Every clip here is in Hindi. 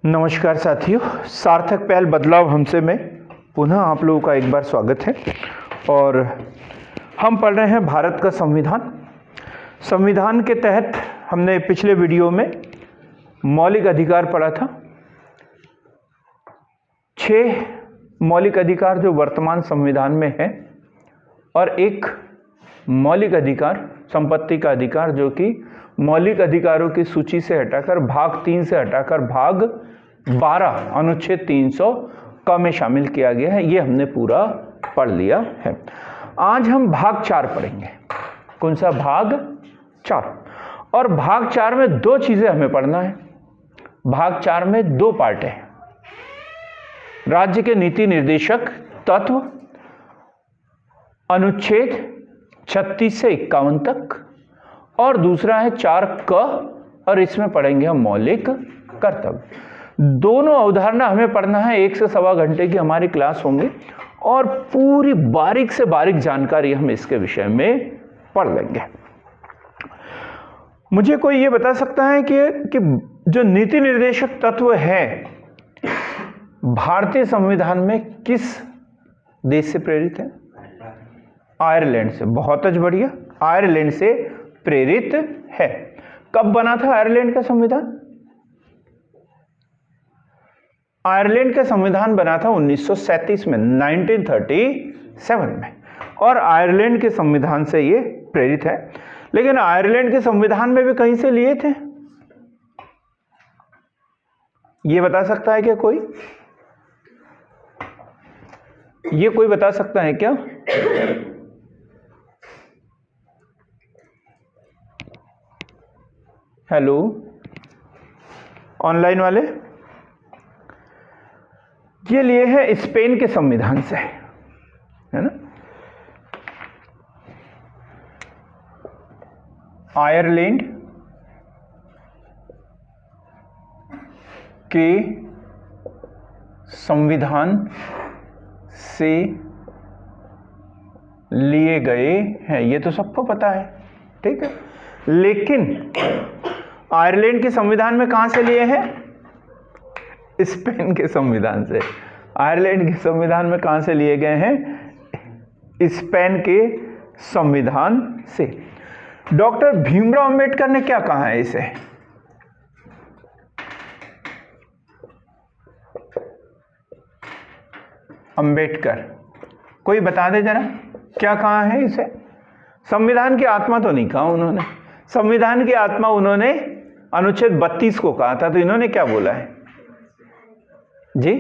नमस्कार साथियों, सार्थक पहल बदलाव हमसे में पुनः आप लोगों का एक बार स्वागत है। और हम पढ़ रहे हैं भारत का संविधान। संविधान के तहत हमने पिछले वीडियो में मौलिक अधिकार पढ़ा था। 6 मौलिक अधिकार जो वर्तमान संविधान में है और एक मौलिक अधिकार संपत्ति का अधिकार जो कि मौलिक अधिकारों की सूची से हटाकर भाग 3 से हटाकर भाग 12 अनुच्छेद 300 क में शामिल किया गया है। ये हमने पूरा पढ़ लिया है। आज हम भाग 4 पढ़ेंगे। कौन सा? भाग 4। और भाग 4 में 2 चीजें हमें पढ़ना है। भाग 4 में 2 पार्ट है। राज्य के नीति निर्देशक तत्व अनुच्छेद 36 से 51 तक, और दूसरा है 4 क, और इसमें पढ़ेंगे हम मौलिक कर्तव्य। दोनों अवधारणा हमें पढ़ना है। 1 से सवा घंटे की हमारी क्लास होंगी और पूरी बारीक से बारीक जानकारी हम इसके विषय में पढ़ लेंगे। मुझे कोई ये बता सकता है कि जो नीति निर्देशक तत्व है भारतीय संविधान में किस देश से प्रेरित है? आयरलैंड से। बहुत बढ़िया, आयरलैंड से प्रेरित है। कब बना था आयरलैंड का संविधान? आयरलैंड का संविधान बना था 1937 में, 1937 में, और आयरलैंड के संविधान से ये प्रेरित है। लेकिन आयरलैंड के संविधान में भी कहीं से लिए थे? ये बता सकता है क्या कोई? ये कोई बता सकता है क्या? हेलो, ऑनलाइन वाले? ये लिए है स्पेन के संविधान से, है ना? आयरलैंड के संविधान से लिए गए हैं। ये तो सबको पता है, ठीक है। लेकिन आयरलैंड के संविधान में कहां से लिए हैं? स्पेन के संविधान से। आयरलैंड के संविधान में कहां से लिए गए हैं? स्पेन के संविधान से। डॉक्टर भीमराव अंबेडकर ने क्या कहा है इसे? अंबेडकर, कोई बता दे जरा, क्या कहा है इसे? संविधान की आत्मा तो नहीं कहा उन्होंने। संविधान की आत्मा उन्होंने अनुच्छेद 32 को कहा था। तो इन्होंने क्या बोला है जी?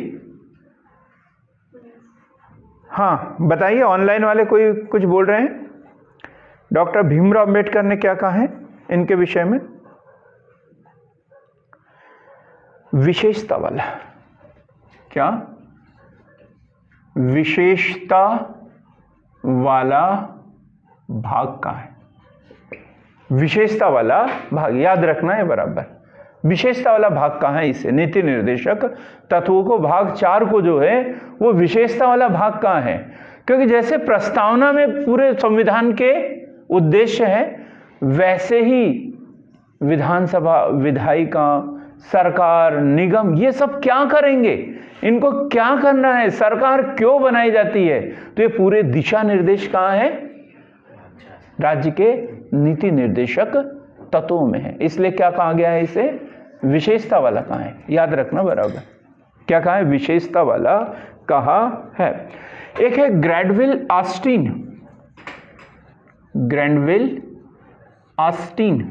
हाँ बताइए, ऑनलाइन वाले कोई कुछ बोल रहे हैं? डॉक्टर भीमराव अंबेडकर ने क्या कहा है इनके विषय में? विशेषता वाला। क्या? विशेषता वाला भाग का है। विशेषता वाला भाग याद रखना है बराबर। विशेषता वाला भाग कहाँ है? इसे नीति निर्देशक तत्वों को भाग 4 को जो है वो विशेषता वाला भाग कहाँ है? क्योंकि जैसे प्रस्तावना में पूरे संविधान के उद्देश्य है, वैसे ही विधानसभा, विधायिका, सरकार, निगम, ये सब क्या करेंगे, इनको क्या करना है, सरकार क्यों बनाई जाती है, तो ये पूरे दिशा निर्देश कहाँ है? राज्य के नीति निर्देशक तत्वों में है। इसलिए क्या कहा गया है इसे? विशेषता वाला कहा है। याद रखना बराबर। क्या कहा है? विशेषता वाला कहा है। एक है ग्रैडविल ऑस्टिन। ग्रैडविल ऑस्टिन,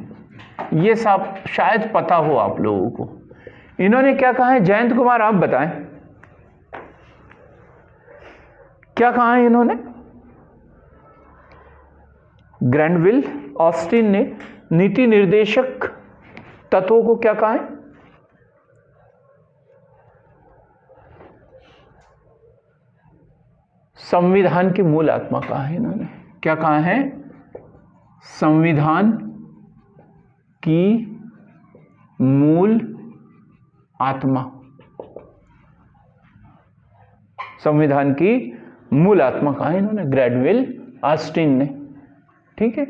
ये सब शायद पता हो आप लोगों को। इन्होंने क्या कहा है? जयंत कुमार आप बताएं, क्या कहा है इन्होंने? ग्रैडविल ऑस्टिन ने नीति निर्देशक तत्वों को क्या कहा है? संविधान की मूल आत्मा कहा है इन्होंने। क्या कहा है? संविधान की मूल आत्मा। संविधान की मूल आत्मा कहा है इन्होंने? ग्रैडविल ऑस्टिन ने। ठीक है,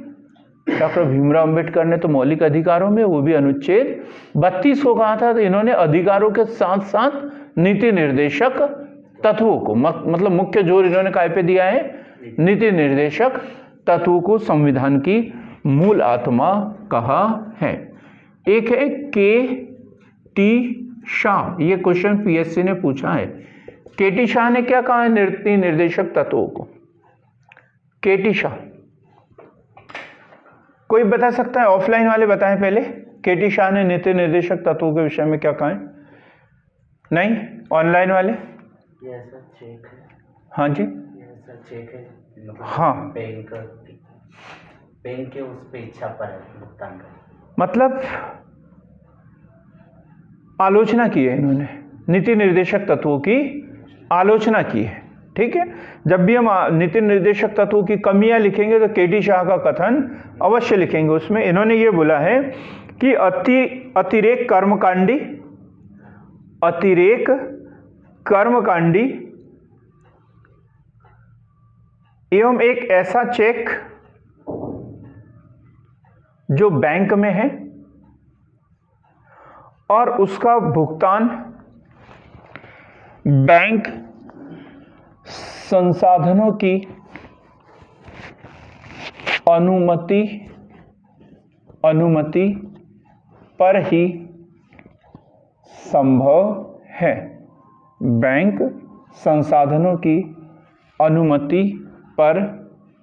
डॉक्टर भीमराव अंबेडकर ने तो मौलिक अधिकारों में, वो भी अनुच्छेद 32 को कहा था। तो इन्होंने अधिकारों के साथ साथ नीति निर्देशक तत्वों को, मतलब मुख्य जोर इन्होंने काय पे दिया है, नीति निर्देशक तत्वों को संविधान की मूल आत्मा कहा है। एक है के.टी. शाह, ये क्वेश्चन पीएससी ने पूछा है। के.टी. शाह ने क्या कहा है नीति निर्देशक तत्वों को? के.टी. शाह कोई बता सकता है? ऑफलाइन वाले बताएं पहले, के.टी. शाह ने नीति निर्देशक तत्वों के विषय में क्या कहा है? नहीं, ऑनलाइन वाले? ये सर चेक है। हाँ जी, ये सर चेक है, मतलब हाँ, बैंक के उस पे इच्छा पर है भुगतान का, मतलब आलोचना की है इन्होंने, नीति निर्देशक तत्वों की आलोचना की है। ठीक है, जब भी हम नीति निर्देशक तत्वों की कमियां लिखेंगे तो के.टी. शाह का कथन अवश्य लिखेंगे। उसमें इन्होंने ये बोला है कि अतिरेक कर्मकांडी एवं एक ऐसा चेक जो बैंक में है और उसका भुगतान बैंक संसाधनों की अनुमति पर ही संभव है। बैंक संसाधनों की अनुमति पर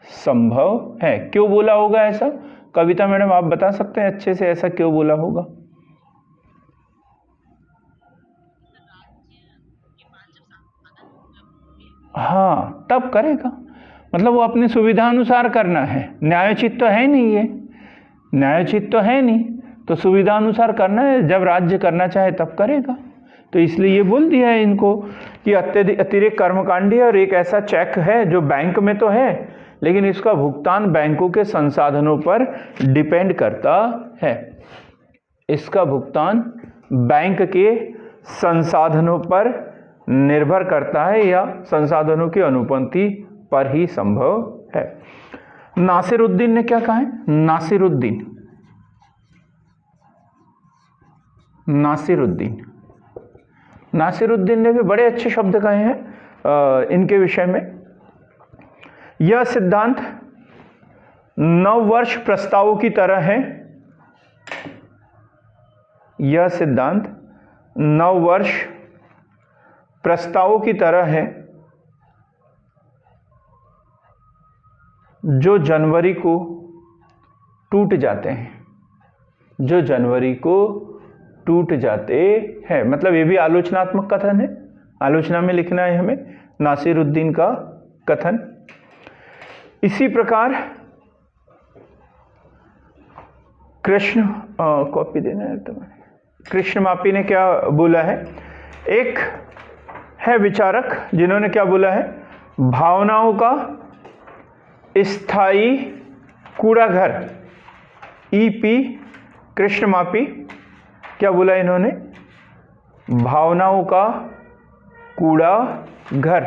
संभव है। क्यों बोला होगा ऐसा? कविता मैडम आप बता सकते हैं अच्छे से, ऐसा क्यों बोला होगा? हाँ, तब करेगा, मतलब वो अपनी सुविधा अनुसार करना है। न्यायोचित तो है नहीं, ये न्यायोचित तो है नहीं, तो सुविधा अनुसार करना है। जब राज्य करना चाहे तब करेगा। तो इसलिए ये बोल दिया है इनको कि अतिरिक्त कर्मकांडी और एक ऐसा चेक है जो बैंक में तो है लेकिन इसका भुगतान बैंकों के संसाधनों पर डिपेंड करता है। इसका भुगतान बैंक के संसाधनों पर निर्भर करता है या संसाधनों की अनुपस्थिति पर ही संभव है। नासिरुद्दीन ने क्या कहा है? नासिरुद्दीन ने भी बड़े अच्छे शब्द कहे हैं इनके विषय में। यह सिद्धांत नववर्ष प्रस्तावों की तरह है। यह सिद्धांत नववर्ष प्रस्तावों की तरह है जो जनवरी को टूट जाते हैं। मतलब ये भी आलोचनात्मक कथन है, आलोचना में लिखना है हमें नासिरुद्दीन का कथन। इसी प्रकार कृष्णमापी ने क्या बोला है? एक है विचारक जिन्होंने क्या बोला है? भावनाओं का स्थायी कूड़ाघर। E.P. कृष्णमापी क्या बोला इन्होंने? भावनाओं का कूड़ाघर,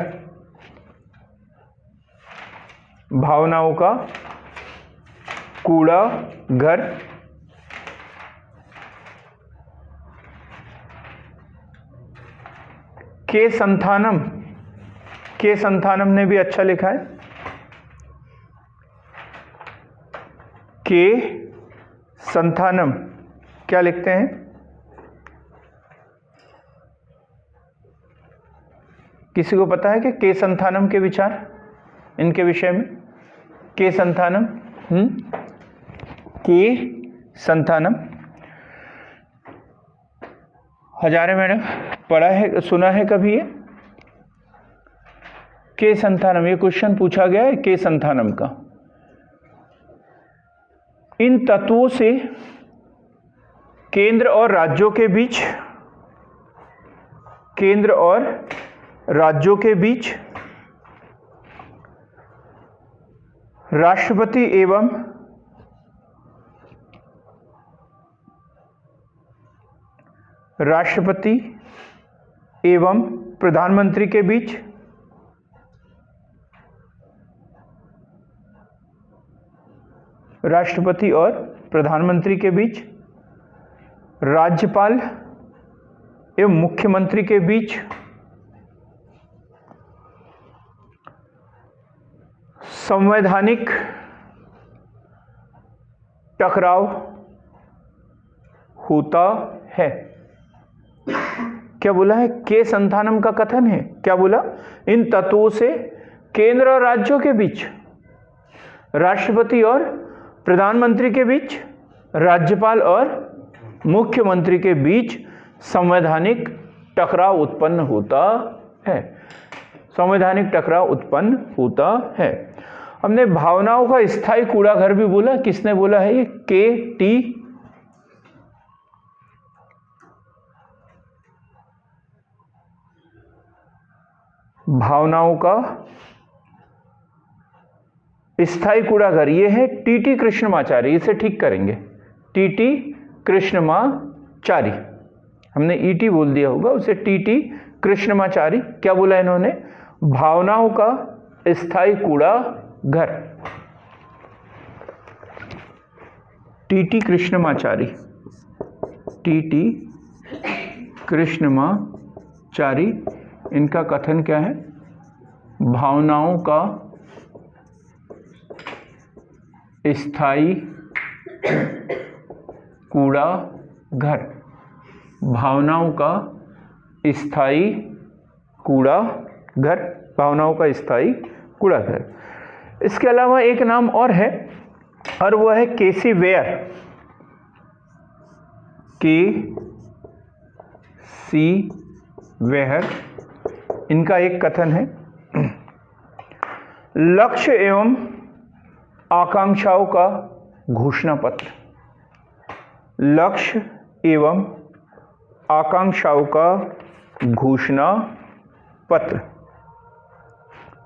भावनाओं का कूड़ाघर। के संथानम ने भी अच्छा लिखा है। के संथानम क्या लिखते हैं? किसी को पता है कि के संथानम के विचार इनके विषय में? के संथानम हजारे मैडम पढ़ा है, सुना है कभी ये? के संथानम, ये क्वेश्चन पूछा गया है के संथानम का। इन तत्वों से केंद्र और राज्यों के बीच राष्ट्रपति एवं प्रधानमंत्री के बीच राष्ट्रपति और प्रधानमंत्री के बीच, राज्यपाल एवं मुख्यमंत्री के बीच, संवैधानिक टकराव होता है। क्या बोला है? के संतानम का कथन है। क्या बोला? इन तत्वों से केंद्र और राज्यों के बीच, राष्ट्रपति और प्रधानमंत्री के बीच, राज्यपाल और मुख्यमंत्री के बीच संवैधानिक टकराव उत्पन्न होता है। संवैधानिक टकराव उत्पन्न होता है। हमने भावनाओं का स्थायी कूड़ाघर भी बोला। किसने बोला है? ये के.टी. भावनाओं का स्थायी कूड़ाघर ये है टी.टी. कृष्णमाचारी। इसे ठीक करेंगे, टी.टी. कृष्णमाचारी। हमने ई.टी. बोल दिया होगा, उसे टी.टी. कृष्णमाचारी। क्या बोला इन्होंने? भावनाओं का स्थायी कूड़ाघर, टी.टी. कृष्णमाचारी। टी.टी. कृष्णमाचारी, इनका कथन क्या है? भावनाओं का स्थायी कूड़ाघर, भावनाओं का स्थायी कूड़ाघर, भावनाओं का स्थायी कूड़ाघर। इसके अलावा एक नाम और है और वह है केसी वेयर। के.सी. वेयर, इनका एक कथन है, लक्ष्य एवं आकांक्षाओं का घोषणा पत्र, लक्ष्य एवं आकांक्षाओं का घोषणा पत्र,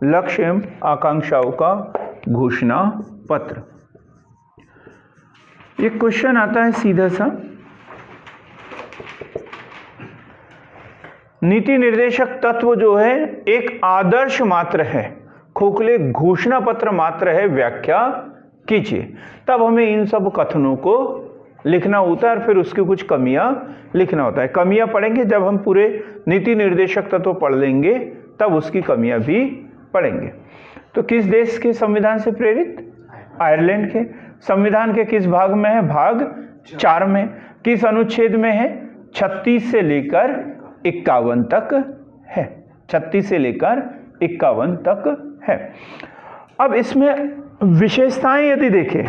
लक्ष्य एवं आकांक्षाओं का घोषणा पत्र। ये क्वेश्चन आता है सीधा सा, नीति निर्देशक तत्व जो है एक आदर्श मात्र है, खोखले घोषणा पत्र मात्र है, व्याख्या कीजिए। तब हमें इन सब कथनों को लिखना होता है और फिर उसकी कुछ कमियां लिखना होता है। कमियां पढ़ेंगे जब हम पूरे नीति निर्देशक तत्व पढ़ लेंगे, तब उसकी कमियां भी पढ़ेंगे। तो किस देश के संविधान से प्रेरित? आयरलैंड के। संविधान के किस भाग में है? भाग 4 में। किस अनुच्छेद में है? 36 से लेकर 51 तक है। 36 से लेकर 51 तक है। अब इसमें विशेषताएं यदि देखें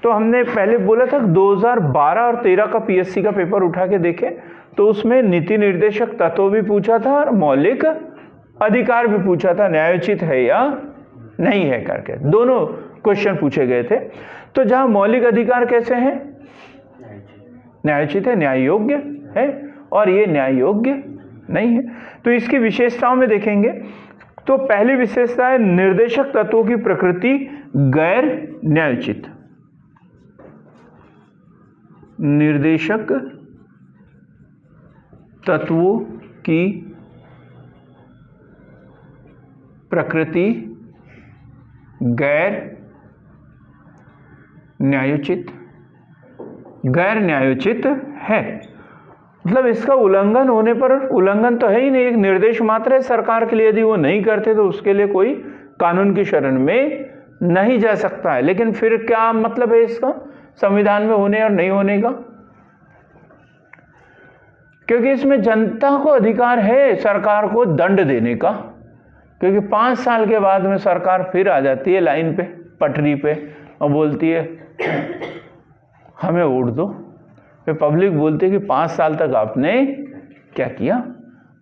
तो हमने पहले बोला था 2012 और 13 का पीएससी का पेपर उठा के देखें तो उसमें नीति निर्देशक तत्व भी पूछा था और मौलिक अधिकार भी पूछा था, न्यायोचित है या नहीं है करके, दोनों क्वेश्चन पूछे गए थे। तो जहां मौलिक अधिकार कैसे हैं? न्यायोचित है, न्याय योग्य है, और ये न्याय योग्य नहीं है। तो इसकी विशेषताओं में देखेंगे तो पहली विशेषता है निर्देशक तत्वों की प्रकृति गैर न्यायोचित। निर्देशक तत्वों की प्रकृति गैर न्यायोचित, गैर न्यायोचित है। मतलब इसका उल्लंघन होने पर, उल्लंघन तो है ही नहीं, एक निर्देश मात्र है सरकार के लिए, यदि वो नहीं करते तो उसके लिए कोई कानून की शरण में नहीं जा सकता है। लेकिन फिर क्या मतलब है इसका संविधान में होने और नहीं होने का? क्योंकि इसमें जनता को अधिकार है सरकार को दंड देने का, क्योंकि 5 साल के बाद में सरकार फिर आ जाती है लाइन पे, पटरी पे, और बोलती है हमें वोट दो। फिर पब्लिक बोलती है कि 5 साल तक आपने क्या किया,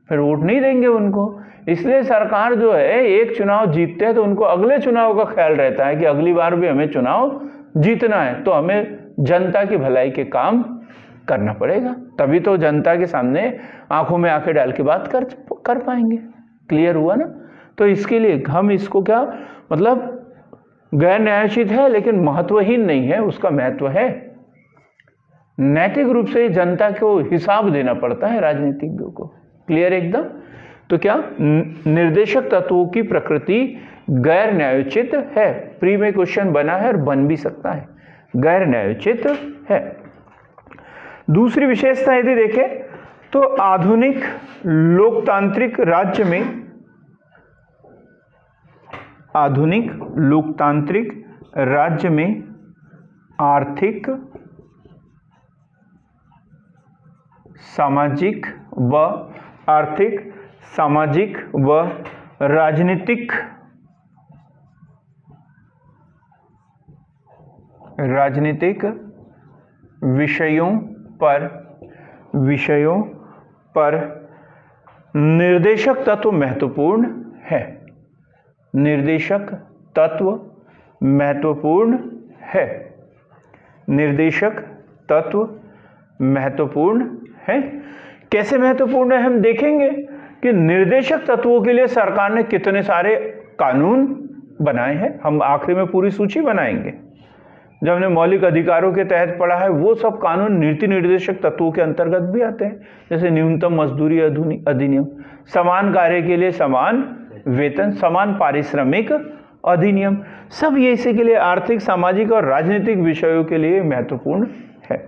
फिर वोट नहीं देंगे उनको। इसलिए सरकार जो है एक चुनाव जीतते हैं तो उनको अगले चुनाव का ख्याल रहता है कि अगली बार भी हमें चुनाव जीतना है, तो हमें जनता की भलाई के काम करना पड़ेगा, तभी तो जनता के सामने आंखों में आंखें डाल के बात कर पाएंगे। क्लियर हुआ ना? तो इसके लिए हम इसको क्या मतलब गैर न्यायोचित है लेकिन महत्वहीन नहीं है, उसका महत्व है। नैतिक रूप से जनता को हिसाब देना पड़ता है राजनीतिज्ञों को। क्लियर एकदम? तो क्या निर्देशक तत्वों की प्रकृति गैर न्यायोचित है। प्री में क्वेश्चन बना है और बन भी सकता है। गैर न्यायोचित है। दूसरी विशेषता यदि देखें तो आधुनिक लोकतांत्रिक राज्य में, आधुनिक लोकतांत्रिक राज्य में आर्थिक, सामाजिक व राजनीतिक विषयों पर निर्देशक तत्व महत्वपूर्ण है। निर्देशक तत्व महत्वपूर्ण है। निर्देशक तत्व महत्वपूर्ण है। कैसे महत्वपूर्ण है हम देखेंगे कि निर्देशक तत्वों के लिए सरकार ने कितने सारे कानून बनाए हैं। हम आखिरी में पूरी सूची बनाएंगे। जब हमने मौलिक अधिकारों के तहत पढ़ा है वो सब कानून नीति निर्देशक तत्वों के अंतर्गत भी आते हैं, जैसे न्यूनतम मजदूरी अधिनियम, समान कार्य के लिए समान वेतन, समान पारिश्रमिक अधिनियम, सब ये इसी के लिए आर्थिक, सामाजिक और राजनीतिक विषयों के लिए महत्वपूर्ण है।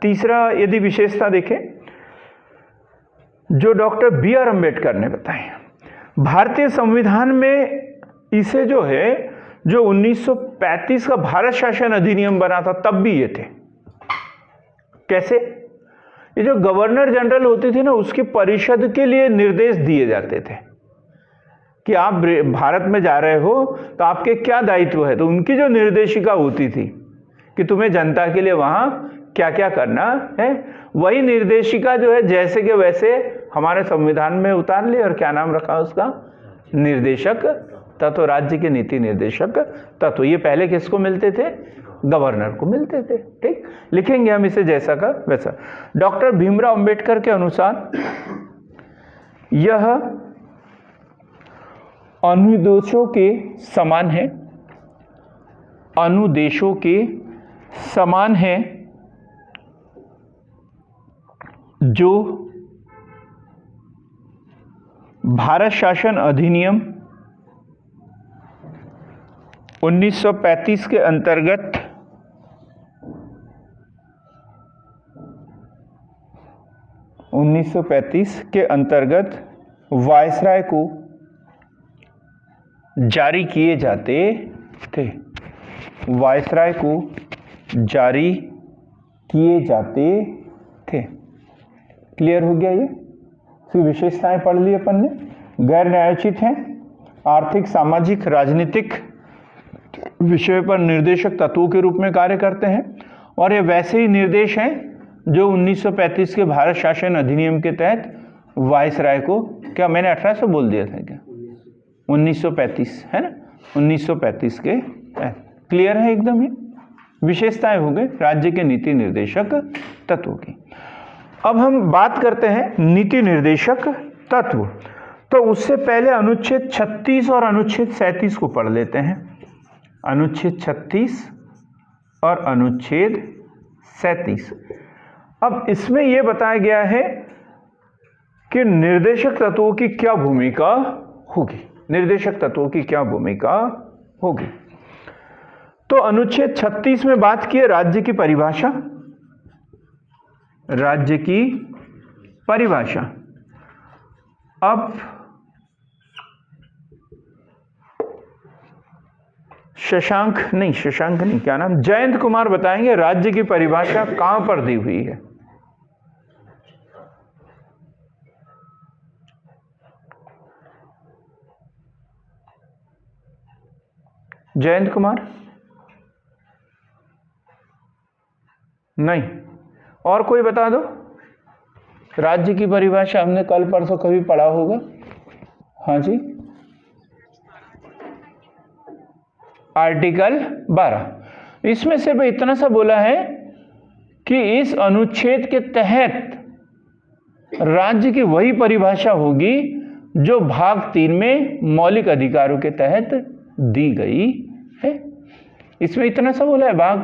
तीसरा यदि विशेषता देखें जो डॉक्टर बी आर अम्बेडकर ने बताई, भारतीय संविधान में इसे जो है, जो 1935 का भारत शासन अधिनियम बना था तब भी ये थे। कैसे? ये जो गवर्नर जनरल होती थी ना, उसकी परिषद के लिए निर्देश दिए जाते थे कि आप भारत में जा रहे हो तो आपके क्या दायित्व है। तो उनकी जो निर्देशिका होती थी कि तुम्हें जनता के लिए वहां क्या क्या करना है, वही निर्देशिका जो है जैसे के वैसे हमारे संविधान में उतार ली और क्या नाम रखा उसका, निर्देशक तत्व, राज्य के नीति निर्देशक तत्व। ये पहले किसको मिलते थे? गवर्नर को मिलते थे। ठीक, लिखेंगे हम इसे जैसा का वैसा। डॉक्टर भीमराव अंबेडकर के अनुसार यह अनुदेशों के समान है, अनुदेशों के समान है जो भारत शासन अधिनियम 1935 के अंतर्गत वायसराय को जारी किए जाते थे। वायसराय को जारी किए जाते थे। क्लियर हो गया? ये इसकी विशेषताएं पढ़ ली अपन ने। गैर न्यायोचित हैं, आर्थिक, सामाजिक, राजनीतिक विषय पर निर्देशक तत्वों के रूप में कार्य करते हैं, और ये वैसे ही निर्देश हैं जो 1935 के भारत शासन अधिनियम के तहत वायसराय को, क्या मैंने 1800 बोल दिया था क्या? 1935 है ना, 1935 के तहत। क्लियर है एकदम? ये विशेषताएं हो गई राज्य के नीति निर्देशक तत्वों की। अब हम बात करते हैं नीति निर्देशक तत्व। तो उससे पहले अनुच्छेद 36 और अनुच्छेद 37 को पढ़ लेते हैं। अनुच्छेद 36 और अनुच्छेद 37। अब इसमें यह बताया गया है कि निर्देशक तत्वों की क्या भूमिका होगी। निर्देशक तत्वों की क्या भूमिका होगी? तो अनुच्छेद 36 में बात की है राज्य की परिभाषा। राज्य की परिभाषा। अब शशांक नहीं, क्या नाम, जयंत कुमार बताएंगे राज्य की परिभाषा कहां पर दी हुई है। जयंत कुमार? नहीं, और कोई बता दो। राज्य की परिभाषा हमने कल परसों कभी पढ़ा होगा। हाँ जी, आर्टिकल 12। इसमें सिर्फ इतना सा बोला है कि इस अनुच्छेद के तहत राज्य की वही परिभाषा होगी जो भाग 3 में मौलिक अधिकारों के तहत दी गई है। इसमें इतना सा बोला है। भाग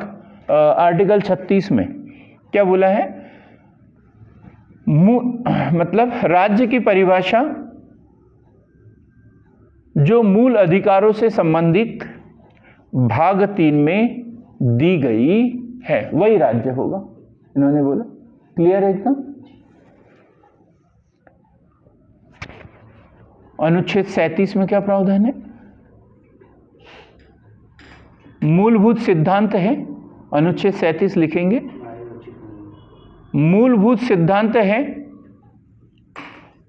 आर्टिकल 36 में क्या बोला है? मतलब राज्य की परिभाषा जो मूल अधिकारों से संबंधित भाग 3 में दी गई है वही राज्य होगा, इन्होंने बोला। क्लियर है एकदम? अनुच्छेद 37 में क्या प्रावधान है? मूलभूत सिद्धांत है, अनुच्छेद 37 लिखेंगे। मूलभूत सिद्धांत है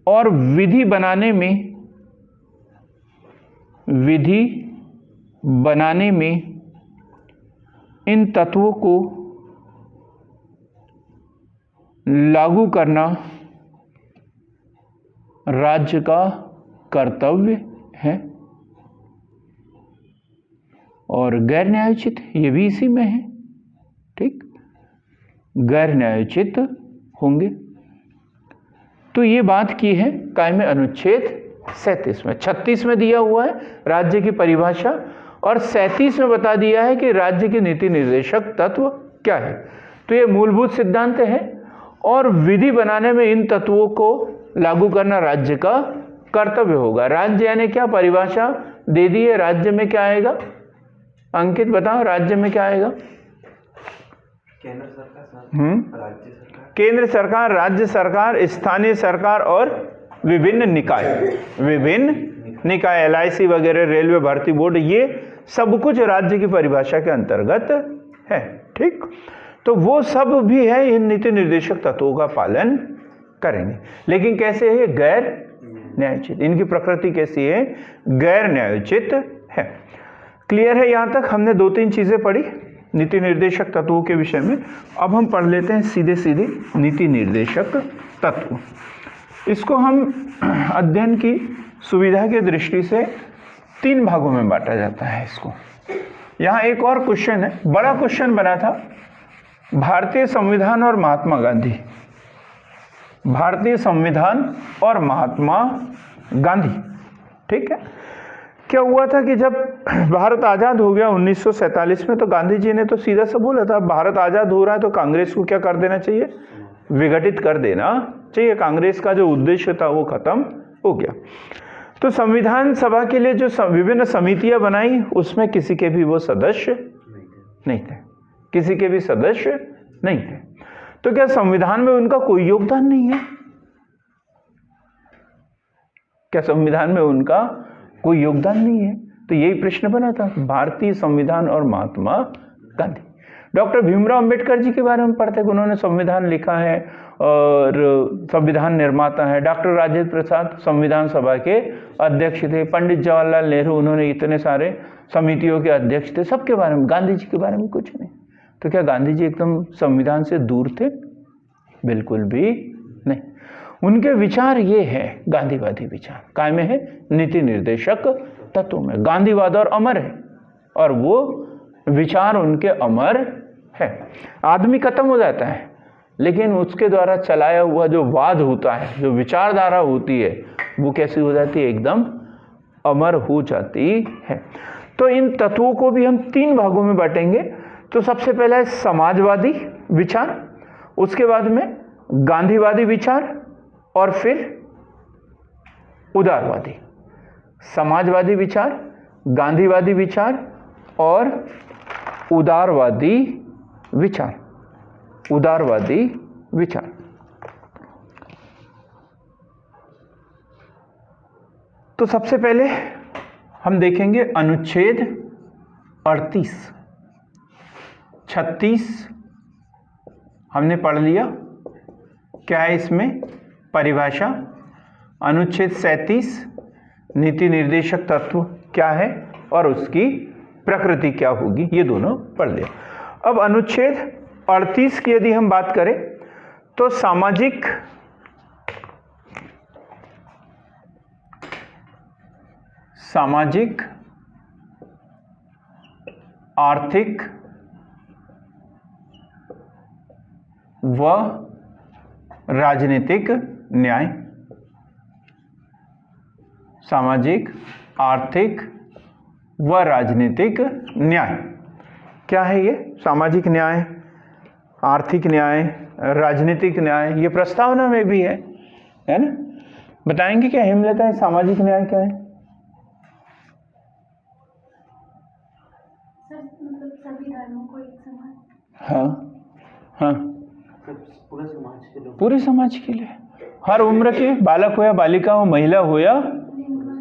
और विधि बनाने में इन तत्वों को लागू करना राज्य का कर्तव्य है। और गैर न्यायोचित ये भी इसी में है, ठीक, गैर न्यायोचित होंगे। तो ये बात की है कायमे अनुच्छेद 37 में। 36 में दिया हुआ है राज्य की परिभाषा और 37 में बता दिया है कि राज्य के नीति निर्देशक तत्व क्या है। तो ये मूलभूत सिद्धांत है और विधि बनाने में इन तत्वों को लागू करना राज्य का कर्तव्य होगा। राज्य यानी क्या? परिभाषा दे दी है, राज्य में क्या आएगा? अंकित बताओ, राज्य में क्या आएगा? केंद्र सरकार, राज्य सरकार, केंद्र सरकार, राज्य सरकार, स्थानीय सरकार और विभिन्न निकाय, LIC वगैरह, रेलवे भर्ती बोर्ड, ये सब कुछ राज्य की परिभाषा के अंतर्गत है, ठीक। तो वो सब भी है इन नीति निर्देशक तत्वों का पालन करेंगे। लेकिन कैसे है? गैर न्यायोचित। इनकी प्रकृति कैसी है? गैर न्यायोचित है। क्लियर है? यहां तक हमने 2-3 चीजें पढ़ी नीति निर्देशक तत्वों के विषय में। अब हम पढ़ लेते हैं सीधे सीधे नीति निर्देशक तत्व। इसको हम अध्ययन की सुविधा की दृष्टि से 3 भागों में बांटा जाता है इसको। यहाँ एक और क्वेश्चन है, बड़ा क्वेश्चन बना था, भारतीय संविधान और महात्मा गांधी। भारतीय संविधान और महात्मा गांधी, ठीक है। क्या हुआ था कि जब भारत आजाद हो गया 1947 में, तो गांधी जी ने तो सीधा सा बोला था भारत आजाद हो रहा है तो कांग्रेस को क्या कर देना चाहिए? विघटित कर देना चाहिए। कांग्रेस का जो उद्देश्य था वो खत्म हो गया। तो संविधान सभा के लिए जो विभिन्न समितियां बनाई, उसमें किसी के भी वो सदस्य नहीं थे, किसी के भी सदस्य नहीं थे। तो क्या संविधान में उनका कोई योगदान नहीं है? क्या संविधान में उनका कोई योगदान नहीं है? तो यही प्रश्न बना था, भारतीय संविधान और महात्मा गांधी। डॉक्टर भीमराव अंबेडकर जी के बारे में पढ़ते हैं, उन्होंने संविधान लिखा है और संविधान निर्माता है। डॉक्टर राजेंद्र प्रसाद संविधान सभा के अध्यक्ष थे। पंडित जवाहरलाल नेहरू, उन्होंने इतने सारे समितियों के अध्यक्ष थे। सबके बारे में, गांधी जी के बारे में कुछ नहीं। तो क्या गांधी जी एकदम संविधान से दूर थे? बिल्कुल भी नहीं। उनके विचार ये है गांधीवादी विचार, काय में है? नीति निर्देशक तत्वों में। गांधीवाद और अमर है और वो विचार उनके अमर है। आदमी खत्म हो जाता है लेकिन उसके द्वारा चलाया हुआ जो वाद होता है, जो विचारधारा होती है, वो कैसी हो जाती है? एकदम अमर हो जाती है। तो इन तत्वों को भी हम 3 भागों में बांटेंगे। तो सबसे पहला है समाजवादी विचार, उसके बाद में गांधीवादी विचार और फिर उदारवादी। समाजवादी विचार, गांधीवादी विचार और उदारवादी विचार। उदारवादी विचार। तो सबसे पहले हम देखेंगे अनुच्छेद 38, 36 हमने पढ़ लिया। क्या है इसमें परिभाषा? अनुच्छेद 37 नीति निर्देशक तत्व क्या है और उसकी प्रकृति क्या होगी, ये दोनों पढ़ लिया। अब अनुच्छेद 38 की यदि हम बात करें तो सामाजिक आर्थिक व राजनीतिक न्याय। सामाजिक, आर्थिक व राजनीतिक न्याय क्या है ये? सामाजिक न्याय, आर्थिक न्याय, राजनीतिक न्याय, ये प्रस्तावना में भी है ना? बताएंगे क्या हेमलता है सामाजिक न्याय क्या है? सर, मतलब सभी धर्मों को पूरे समाज के लिए, हर उम्र के, बालक हो या बालिका हो, महिला हो या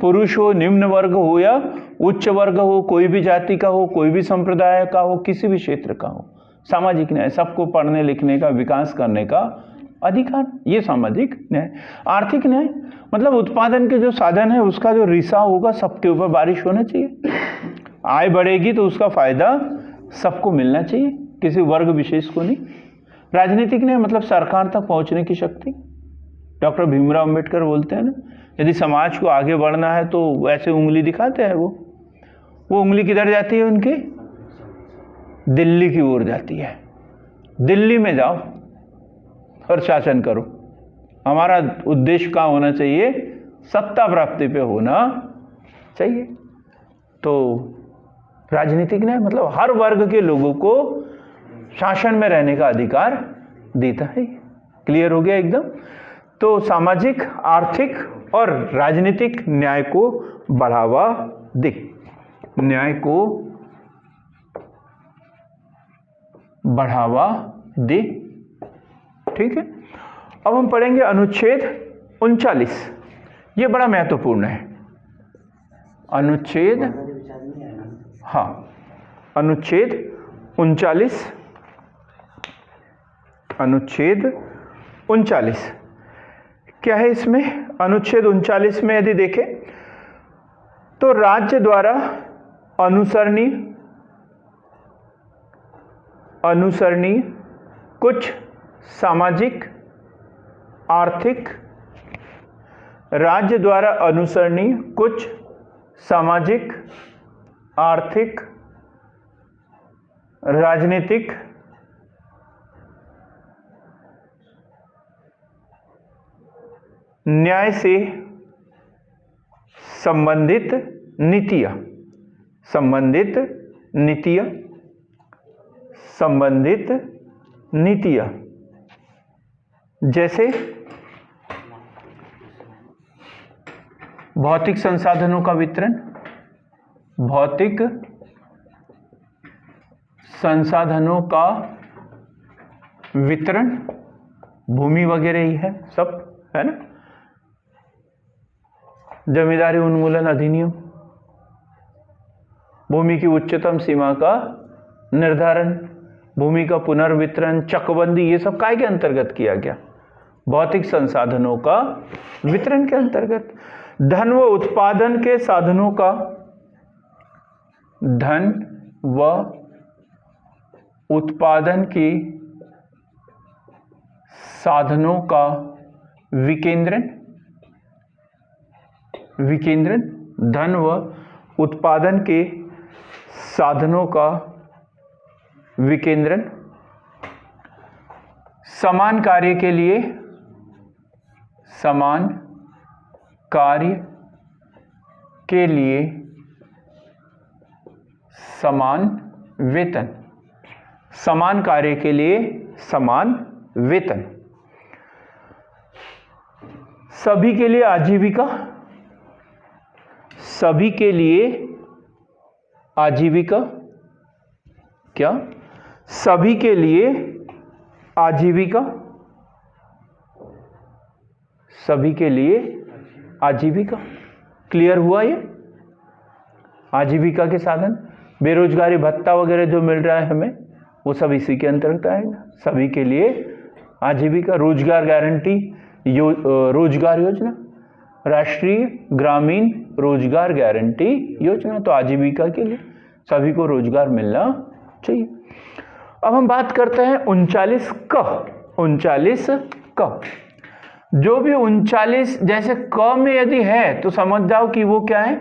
पुरुष हो, निम्न वर्ग हो या उच्च वर्ग हो, कोई भी जाति का हो, कोई भी संप्रदाय का हो, किसी भी क्षेत्र का हो, सामाजिक न्याय, सबको पढ़ने लिखने का, विकास करने का अधिकार, ये सामाजिक न्याय। आर्थिक न्याय मतलब उत्पादन के जो साधन है उसका जो रिसाव होगा सबके ऊपर बारिश होना चाहिए, आय बढ़ेगी तो उसका फायदा सबको मिलना चाहिए, किसी वर्ग विशेष को नहीं। राजनीतिक न्याय मतलब सरकार तक पहुंचने की शक्ति। डॉक्टर भीमराव अंबेडकर बोलते हैं ना, यदि समाज को आगे बढ़ना है तो ऐसे उंगली दिखाते हैं, वो उंगली किधर जाती है उनकी? दिल्ली की ओर जाती है। दिल्ली में जाओ और शासन करो। हमारा उद्देश्य क्या होना चाहिए? सत्ता प्राप्ति पे होना चाहिए। तो राजनीतिक न्याय मतलब हर वर्ग के लोगों को शासन में रहने का अधिकार देता है। क्लियर हो गया एकदम? तो सामाजिक, आर्थिक और राजनीतिक न्याय को बढ़ावा दे, न्याय को बढ़ावा दे। ठीक है, अब हम पढ़ेंगे अनुच्छेद 39। ये बड़ा महत्वपूर्ण है अनुच्छेद, हाँ, अनुच्छेद 39। अनुच्छेद 39 क्या है? इसमें अनुच्छेद 39 में यदि देखें तो राज्य द्वारा अनुसरणीय कुछ सामाजिक, आर्थिक, राज्य द्वारा अनुसरणीय कुछ सामाजिक, आर्थिक, राजनीतिक, न्याय से संबंधित नीतियां, जैसे भौतिक संसाधनों का वितरण, भौतिक संसाधनों का वितरण, भूमि वगैरह ही है, सब है ना। जमींदारी उन्मूलन अधिनियम, भूमि की उच्चतम सीमा का निर्धारण, भूमि का पुनर्वितरण, चकबंदी, ये सब काय के अंतर्गत किया गया? भौतिक संसाधनों का वितरण के अंतर्गत। धन व उत्पादन के साधनों का, धन व उत्पादन के साधनों का विकेंद्रण, धन व उत्पादन के साधनों का विकेंद्रण, समान कार्य के लिए समान कार्य के लिए समान वेतन, समान कार्य के लिए समान वेतन, सभी के लिए आजीविका, सभी के लिए आजीविका, क्या? सभी के लिए आजीविका, सभी के लिए आजीविका। क्लियर हुआ ये? आजीविका के साधन, बेरोजगारी भत्ता वगैरह जो मिल रहा है हमें, वो सब इसी के अंतर्गत आएगा। सभी के लिए आजीविका, रोजगार गारंटी, रोजगार योजना, राष्ट्रीय ग्रामीण रोजगार गारंटी योजना, तो आजीविका के लिए सभी को रोजगार मिलना चाहिए। अब हम बात करते हैं 39 क। 39 क, जो भी 39 जैसे क में यदि है तो समझ जाओ कि वो क्या है?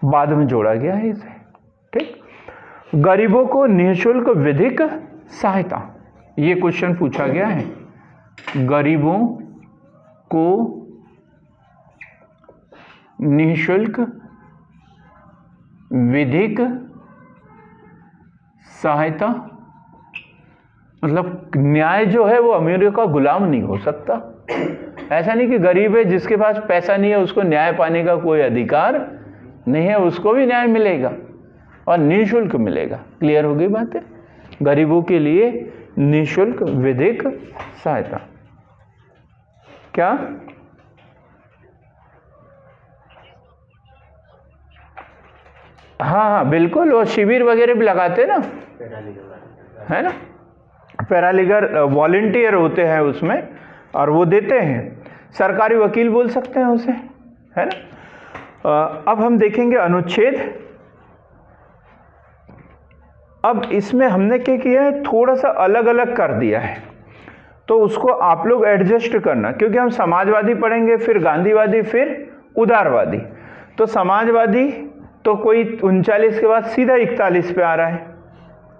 बाद में जोड़ा गया है इसे। ठीक, गरीबों को निःशुल्क विधिक सहायता, ये क्वेश्चन पूछा गया है। गरीबों को निःशुल्क विधिक सहायता, मतलब न्याय जो है वो अमीरों का गुलाम नहीं हो सकता। ऐसा नहीं कि गरीब है जिसके पास पैसा नहीं है उसको न्याय पाने का कोई अधिकार नहीं है, उसको भी न्याय मिलेगा और निःशुल्क मिलेगा। क्लियर हो गई बातें? गरीबों के लिए निःशुल्क विधिक सहायता। क्या? हाँ हाँ बिल्कुल, वो शिविर वगैरह भी लगाते ना, है ना, पैरालीगल वॉलेंटियर होते हैं उसमें और वो देते हैं। सरकारी वकील बोल सकते हैं उसे, है ना। अब हम देखेंगे अनुच्छेद। अब इसमें हमने क्या किया है, थोड़ा सा अलग अलग कर दिया है, तो उसको आप लोग एडजस्ट करना, क्योंकि हम समाजवादी पढ़ेंगे, फिर गांधीवादी, फिर उदारवादी। तो समाजवादी तो कोई 39 के बाद सीधा 41 पे आ रहा है,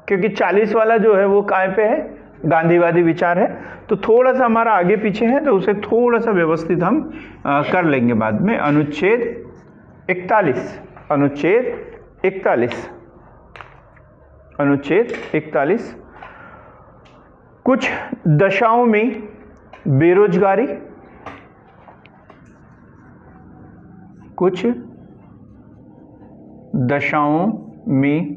क्योंकि 40 वाला जो है वो काय पे है, गांधीवादी विचार है। तो थोड़ा सा हमारा आगे पीछे है, तो उसे थोड़ा सा व्यवस्थित हम कर लेंगे बाद में। अनुच्छेद 41, अनुच्छेद 41, अनुच्छेद 41, कुछ दशाओं में बेरोजगारी, कुछ दशाओं में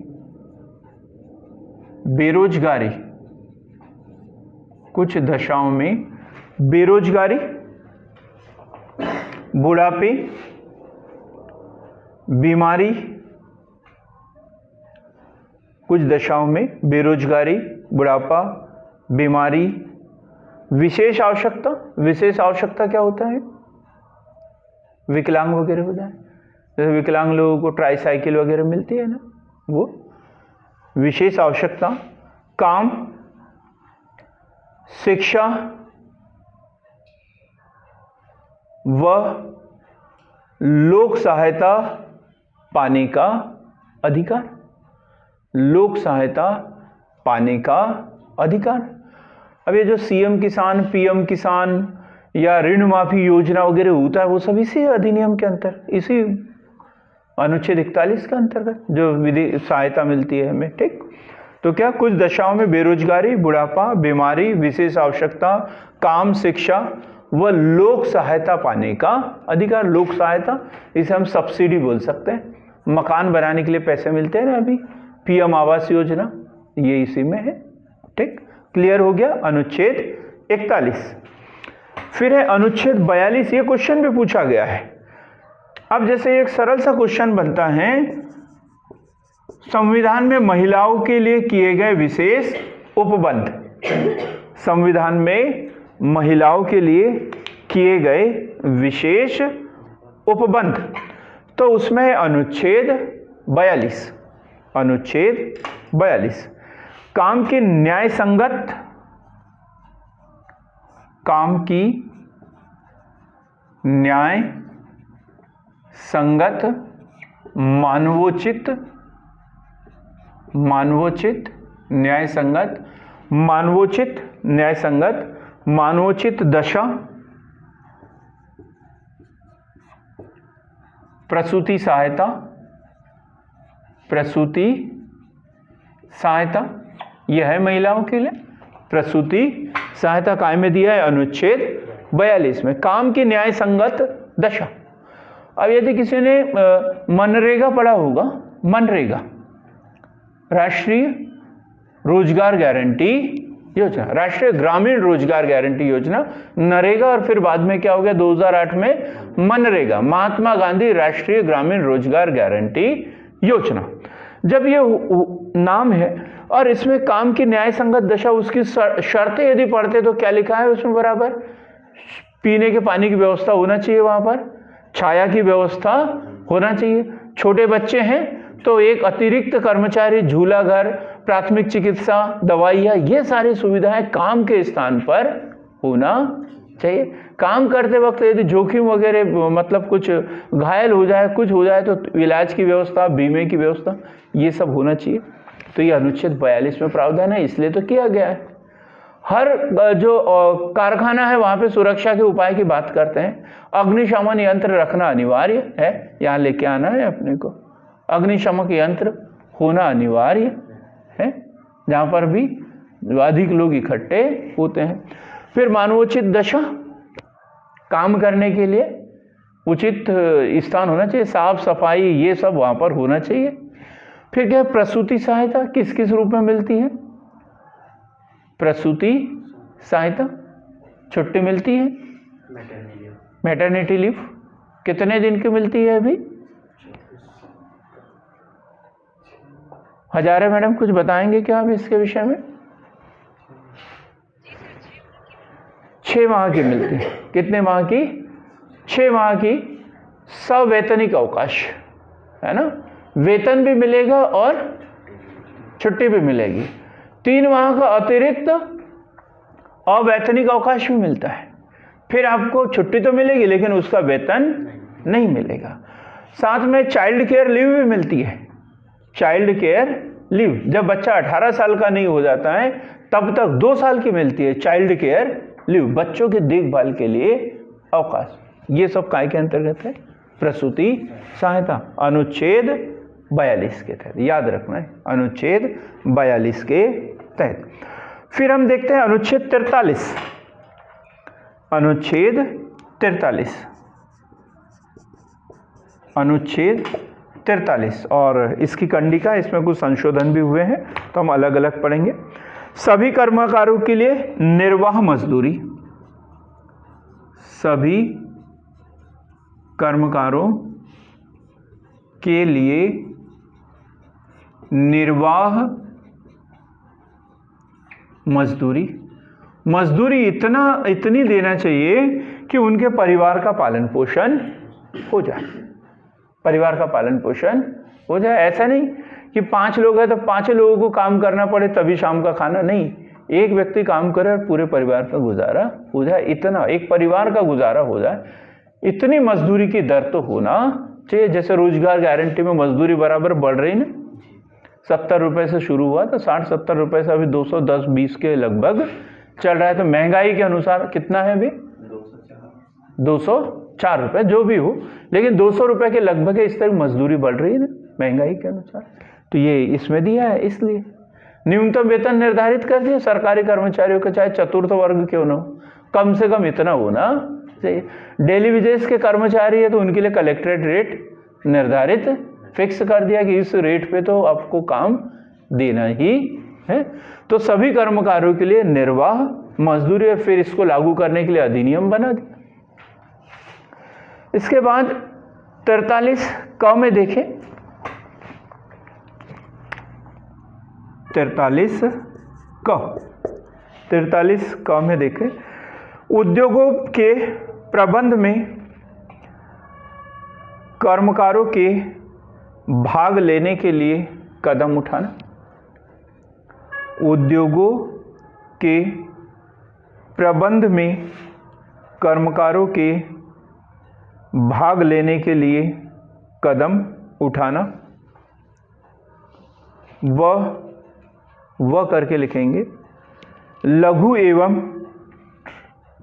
बेरोजगारी, कुछ दशाओं में बेरोजगारी, बुढ़ापे, बीमारी, कुछ दशाओं में बेरोजगारी, बुढ़ापा, बीमारी, विशेष आवश्यकता। विशेष आवश्यकता क्या होता है? विकलांग वगैरह हो जाए, जैसे विकलांग लोगों को ट्राईसाइकिल वगैरह मिलती है ना, वो विशेष आवश्यकता। काम, शिक्षा व लोक सहायता पाने का अधिकार, लोक सहायता पाने का अधिकार। अब ये जो सीएम किसान, पीएम किसान या ऋण माफी योजना वगैरह होता है, वो सब इसी अधिनियम के अंतर, इसी अनुच्छेद 41 के अंतर्गत जो विधि सहायता मिलती है हमें, ठीक। तो क्या, कुछ दशाओं में बेरोजगारी, बुढ़ापा, बीमारी, विशेष आवश्यकता, काम, शिक्षा व लोक सहायता पाने का अधिकार। लोक सहायता, इसे हम सब्सिडी बोल सकते हैं। मकान बनाने के लिए पैसे मिलते हैं ना अभी, पीएम आवास योजना, ये इसी में है, ठीक। क्लियर हो गया अनुच्छेद 41। फिर है अनुच्छेद 42, ये क्वेश्चन भी पूछा गया है। अब जैसे एक सरल सा क्वेश्चन बनता है, संविधान में महिलाओं के लिए किए गए विशेष उपबंध, संविधान में महिलाओं के लिए किए गए विशेष उपबंध, तो उसमें है अनुच्छेद 42, अनुच्छेद 42, काम की न्याय संगत, काम की न्याय संगत, मानवोचित, मानवोचित, न्याय संगत, मानवोचित, न्याय संगत, मानवोचित दशा, प्रसूति सहायता, प्रसूति सहायता, यह है महिलाओं के लिए प्रसूति सहायता। काय में दिया है? अनुच्छेद 42 में, काम की न्याय संगत दशा। अब यदि किसी ने मनरेगा पढ़ा होगा, मनरेगा राष्ट्रीय रोजगार गारंटी योजना, राष्ट्रीय ग्रामीण रोजगार गारंटी योजना, नरेगा, और फिर बाद में क्या हो गया 2008 में मनरेगा, महात्मा गांधी राष्ट्रीय ग्रामीण रोजगार गारंटी योजना। जब ये नाम है और इसमें काम की न्याय संगत दशा, उसकी शर्तें यदि पढ़ते तो क्या लिखा है उसमें बराबर? पीने के पानी की व्यवस्था होना चाहिए, वहां पर छाया की व्यवस्था होना चाहिए, छोटे बच्चे हैं तो एक अतिरिक्त कर्मचारी, झूला घर, प्राथमिक चिकित्सा, दवाइयाँ, ये सारी सुविधाएं काम के स्थान पर होना चाहिए। काम करते वक्त यदि जोखिम वगैरह, मतलब कुछ घायल हो जाए, कुछ हो जाए, तो इलाज की व्यवस्था, बीमे की व्यवस्था, ये सब होना चाहिए। तो ये अनुच्छेद 42 में प्रावधान है, इसलिए तो किया गया है। हर जो कारखाना है वहां पे सुरक्षा के उपाय की बात करते हैं। अग्निशमन यंत्र रखना अनिवार्य है, यहाँ लेके आना है अपने को, अग्निशमन यंत्र होना अनिवार्य है, जहाँ पर भी अधिक लोग इकट्ठे होते हैं। फिर मानवोचित दशा, काम करने के लिए उचित स्थान होना चाहिए, साफ सफाई, ये सब वहाँ पर होना चाहिए। फिर क्या है? प्रसूति सहायता किस किस रूप में मिलती है? प्रसूति सहायता, छुट्टी मिलती है, मैटरनिटी लीव कितने दिन की मिलती है अभी? हजारे मैडम कुछ बताएंगे क्या आप इसके विषय में? 6 माह की मिलती है। कितने माह की? 6 माह की सवैतनिक अवकाश, है ना, वेतन भी मिलेगा और छुट्टी भी मिलेगी। 3 माह का अतिरिक्त अवैतनिक अवकाश भी मिलता है। फिर आपको छुट्टी तो मिलेगी लेकिन उसका वेतन नहीं मिलेगा। साथ में चाइल्ड केयर लीव भी मिलती है। चाइल्ड केयर लीव जब बच्चा 18 साल का नहीं हो जाता है तब तक 2 साल की मिलती है चाइल्ड केयर लीव, बच्चों की देखभाल के लिए अवकाश। ये सब काय के अंतर्गत है? प्रसूति सहायता, अनुच्छेद 42 के तहत, याद रखना है, अनुच्छेद 42 के तहत। फिर हम देखते हैं अनुच्छेद 43। अनुच्छेद 43, अनुच्छेद 43 और इसकी कंडिका, इसमें कुछ संशोधन भी हुए हैं तो हम अलग अलग पढ़ेंगे। सभी कर्मकारों के लिए निर्वाह मजदूरी, सभी कर्मकारों के लिए निर्वाह मजदूरी, मजदूरी इतनी देना चाहिए कि उनके परिवार का पालन पोषण हो जाए, परिवार का पालन पोषण हो जाए। ऐसा नहीं कि 5 लोग हैं तो 5 लोगों को काम करना पड़े तभी शाम का खाना, नहीं, एक व्यक्ति काम करे और पूरे परिवार का गुजारा हो जाए, इतना एक परिवार का गुजारा हो जाए, इतनी मजदूरी की दर तो होना चाहिए। जैसे रोजगार गारंटी में मजदूरी बराबर बढ़ रही ना, 70 रुपए से शुरू हुआ तो 60-70 रुपए से अभी 210-20 के लगभग चल रहा है। तो महंगाई के अनुसार कितना है अभी? 204 रुपए, जो भी हो, लेकिन 200 रुपए के लगभग इस तरह मजदूरी बढ़ रही है ना महंगाई के अनुसार। तो ये इसमें दिया है, इसलिए न्यूनतम वेतन निर्धारित कर दिया सरकारी कर्मचारियों का, चाहे चतुर्थ वर्ग क्यों ना हो, कम से कम इतना होना चाहिए। डेली वेजेस के कर्मचारी है तो उनके लिए कलेक्ट्रेट रेट निर्धारित फिक्स कर दिया कि इस रेट पे तो आपको काम देना ही है। तो सभी कर्मकारों के लिए निर्वाह मजदूरी, और फिर इसको लागू करने के लिए अधिनियम बना दिया। इसके बाद 43 क में देखें, 43 क में देखें, उद्योगों के प्रबंध में कर्मकारों के भाग लेने के लिए कदम उठाना। उद्योगों के प्रबंध में कर्मकारों के भाग लेने के लिए कदम उठाना। वह करके लिखेंगे। लघु एवं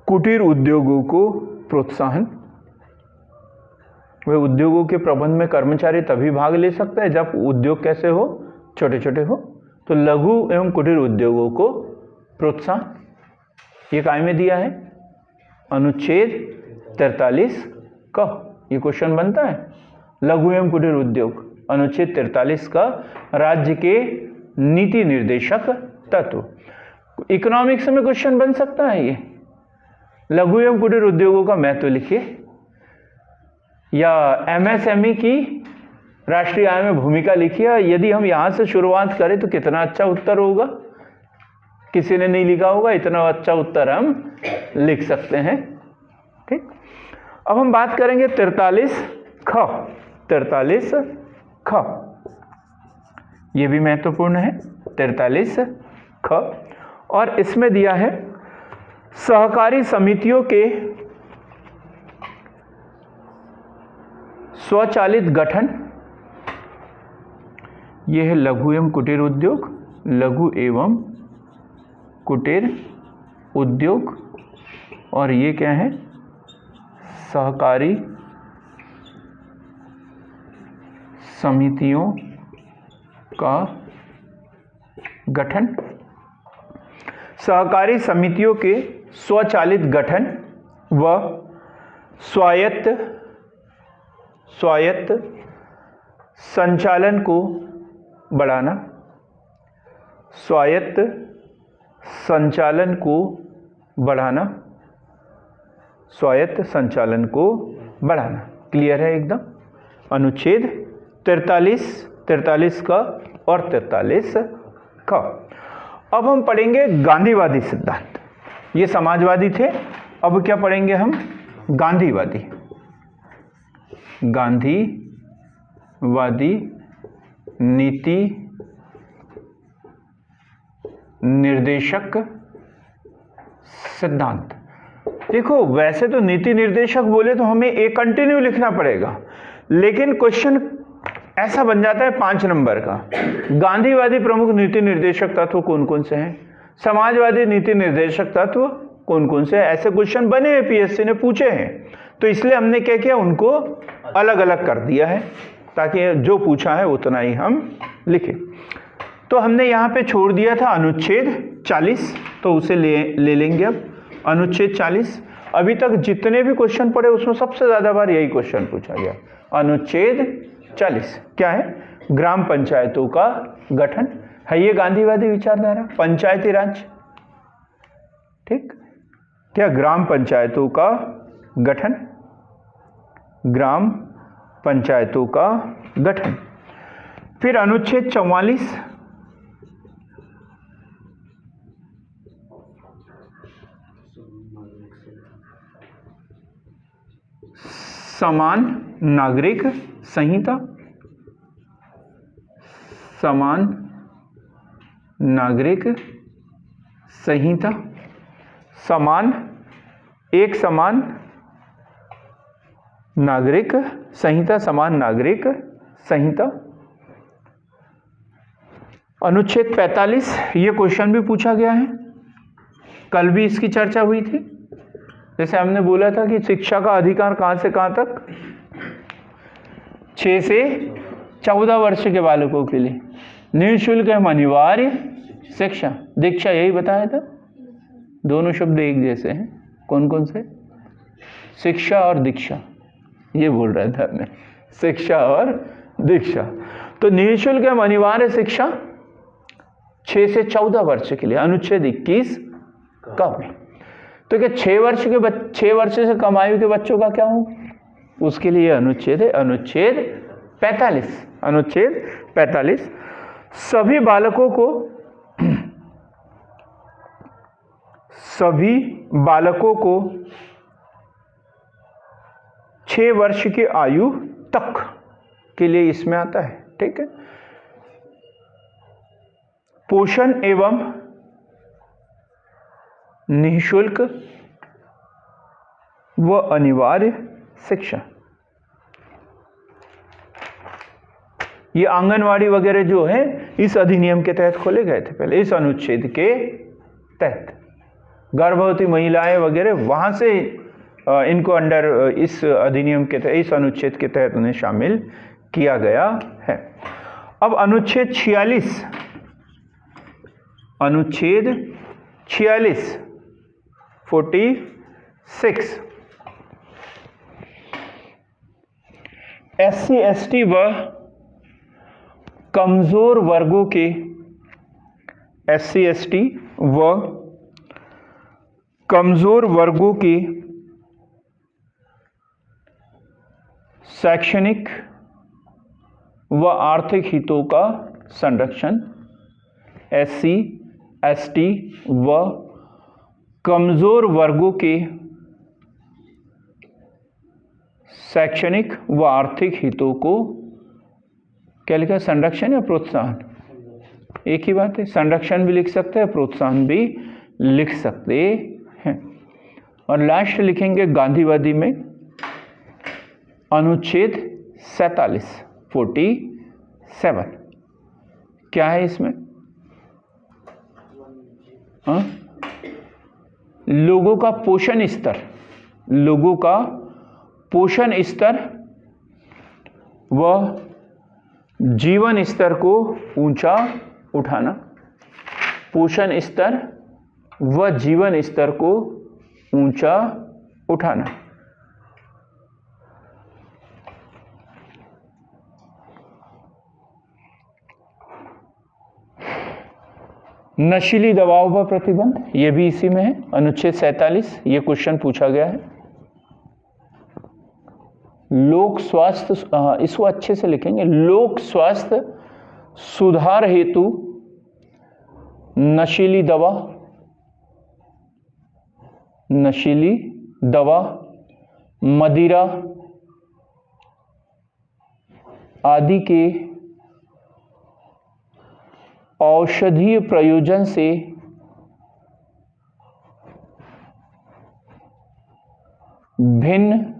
कुटीर उद्योगों को प्रोत्साहन। वे उद्योगों के प्रबंध में कर्मचारी तभी भाग ले सकते हैं जब उद्योग कैसे हो? छोटे छोटे हो। तो लघु एवं कुटीर उद्योगों को प्रोत्साहन, ये काय में दिया है? अनुच्छेद 43 का ये क्वेश्चन बनता है। लघु एवं कुटीर उद्योग अनुच्छेद 43 का राज्य के नीति निर्देशक तत्व। इकोनॉमिक्स में क्वेश्चन बन सकता है ये। लघु एवं कुटीर उद्योगों का महत्व लिखिए, या एमएसएमई की राष्ट्रीय आय में भूमिका लिखिए। यदि हम यहां से शुरुआत करें तो कितना अच्छा उत्तर होगा, किसी ने नहीं लिखा होगा, इतना अच्छा उत्तर हम लिख सकते हैं। ठीक, अब हम बात करेंगे 43 ख। 43 ख ये भी महत्वपूर्ण है। 43 ख, और इसमें दिया है सहकारी समितियों के स्वचालित गठन। यह है लघु एवं कुटीर उद्योग, लघु एवं कुटीर उद्योग, और ये क्या है? सहकारी समितियों का गठन। सहकारी समितियों के स्वचालित गठन व स्वायत्त संचालन को बढ़ाना। स्वायत्त संचालन को बढ़ाना, स्वायत्त संचालन को बढ़ाना। क्लियर है एकदम। अनुच्छेद 43 का और 43 का। अब हम पढ़ेंगे गांधीवादी सिद्धांत। ये समाजवादी थे, अब क्या पढ़ेंगे हम? गांधीवादी। गांधीवादी नीति निर्देशक सिद्धांत। देखो, वैसे तो नीति निर्देशक बोले तो हमें एक कंटिन्यू लिखना पड़ेगा, लेकिन क्वेश्चन ऐसा बन जाता है 5 नंबर का। गांधीवादी प्रमुख नीति निर्देशक तत्व कौन कौन से हैं, समाजवादी नीति निर्देशक तत्व कौन कौन से हैं, ऐसे क्वेश्चन बने हैं, पीएससी ने पूछे हैं। तो इसलिए हमने क्या किया, उनको अलग अलग कर दिया है ताकि जो पूछा है उतना ही हम लिखें। तो हमने यहाँ पे छोड़ दिया था अनुच्छेद 40, तो उसे ले लेंगे अब। अनुच्छेद 40 अभी तक जितने भी क्वेश्चन पढ़े उसमें सबसे ज्यादा बार यही क्वेश्चन पूछा गया। अनुच्छेद 40 क्या है? ग्राम पंचायतों का गठन है। ये गांधीवादी विचारधारा, पंचायती राज। ठीक, क्या? ग्राम पंचायतों का गठन, ग्राम पंचायतों का गठन। फिर अनुच्छेद 44 समान नागरिक संहिता, समान नागरिक संहिता। समान, एक समान नागरिक संहिता, समान नागरिक संहिता। अनुच्छेद 45 ये क्वेश्चन भी पूछा गया है, कल भी इसकी चर्चा हुई थी। जैसे हमने बोला था कि शिक्षा का अधिकार कहां से कहां तक? 6 से 14 वर्ष के बालकों के लिए निःशुल्क एवं अनिवार्य शिक्षा। दीक्षा यही बताया था, दोनों शब्द एक जैसे हैं। कौन कौन से? शिक्षा और दीक्षा, ये बोल रहा था मैं, शिक्षा और दीक्षा। तो निःशुल्क एवं अनिवार्य शिक्षा 6 से 14 वर्ष के लिए, अनुच्छेद 21 का में। तो क्या 6 वर्ष से कम आयु के बच्चों का क्या हो? उसके लिए अनुच्छेद है, अनुच्छेद 45। अनुच्छेद 45 सभी बालकों को 6 वर्ष की आयु तक के लिए इसमें आता है। ठीक है। पोषण एवं निःशुल्क व अनिवार्य शिक्षा। ये आंगनवाड़ी वगैरह जो है इस अधिनियम के तहत खोले गए थे पहले, इस अनुच्छेद के तहत। गर्भवती महिलाएं वगैरह वहां से इनको अंडर इस अधिनियम के तहत, इस अनुच्छेद के तहत उन्हें शामिल किया गया है। अब अनुच्छेद 46, अनुच्छेद 46 46 SC ST व कमजोर वर्गों के, SC ST व कमजोर वर्गों के शैक्षणिक व आर्थिक हितों का संरक्षण। SC ST व कमजोर वर्गों के शैक्षणिक व आर्थिक हितों को क्या लिखा? संरक्षण या प्रोत्साहन? एक ही बात है, संरक्षण भी लिख सकते हैं, प्रोत्साहन भी लिख सकते हैं। और लास्ट लिखेंगे गांधीवादी में अनुच्छेद 47 47 क्या है इसमें? लोगों का पोषण स्तर, लोगों का पोषण स्तर व जीवन स्तर को ऊंचा उठाना। पोषण स्तर व जीवन स्तर को ऊंचा उठाना। नशीली दवाओं पर प्रतिबंध, ये भी इसी में है, अनुच्छेद 47, ये क्वेश्चन पूछा गया है। लोक स्वास्थ्य, इसको अच्छे से लिखेंगे, लोक स्वास्थ्य सुधार हेतु नशीली दवा, मदिरा आदि के औषधीय प्रयोजन से भिन्न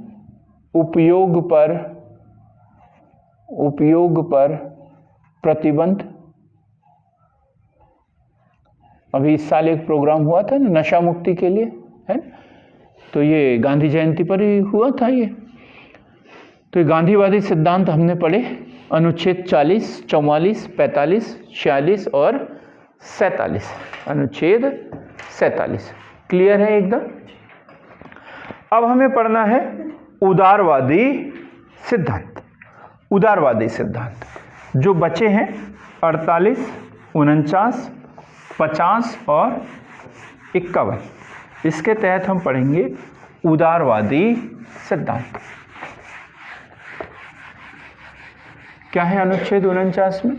उपयोग पर प्रतिबंध। अभी इस साल एक प्रोग्राम हुआ था ना नशा मुक्ति के लिए, है, तो ये गांधी जयंती पर ही हुआ था ये। तो ये गांधीवादी सिद्धांत हमने पढ़े, अनुच्छेद 40, 44, 45, 46 और 47, अनुच्छेद 47। क्लियर है एकदम? अब हमें पढ़ना है उदारवादी सिद्धांत। उदारवादी सिद्धांत जो बचे हैं 48, 49, 50 और 51, इसके तहत हम पढ़ेंगे उदारवादी सिद्धांत। क्या है अनुच्छेद 49 में?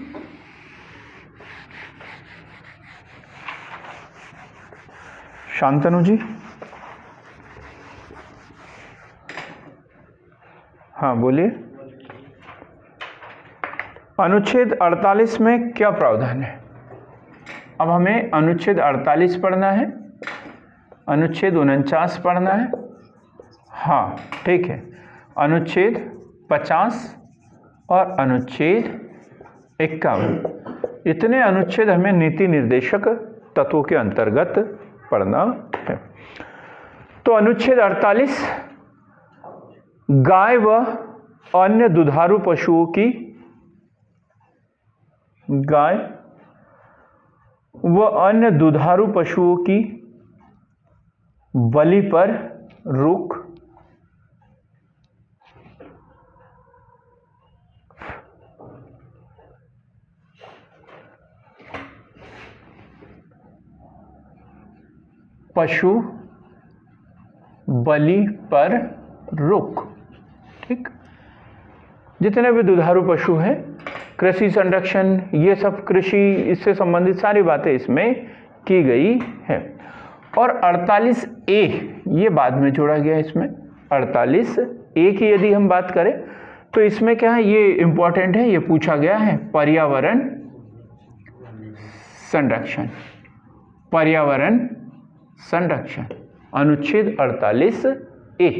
शांतनु जी, हाँ बोलिए। अनुच्छेद 48 में क्या प्रावधान है? अब हमें अनुच्छेद 48 पढ़ना है, अनुच्छेद 49 पढ़ना है, हाँ ठीक है, अनुच्छेद 50 और अनुच्छेद 51, इतने अनुच्छेद हमें नीति निर्देशक तत्वों के अंतर्गत पढ़ना है। तो अनुच्छेद 48, गाय व अन्य दुधारू पशुओं की, गाय व अन्य दुधारू पशुओं की बलि पर रोक। पशु बलि पर रोक, ठीक। जितने भी दुधारू पशु हैं, कृषि संरक्षण, ये सब कृषि इससे संबंधित सारी बातें इसमें की गई है। और 48A ये बाद में जोड़ा गया इसमें। 48A की यदि हम बात करें तो इसमें क्या है, ये इंपॉर्टेंट है, ये पूछा गया है, पर्यावरण संरक्षण। पर्यावरण संरक्षण, अनुच्छेद 48A,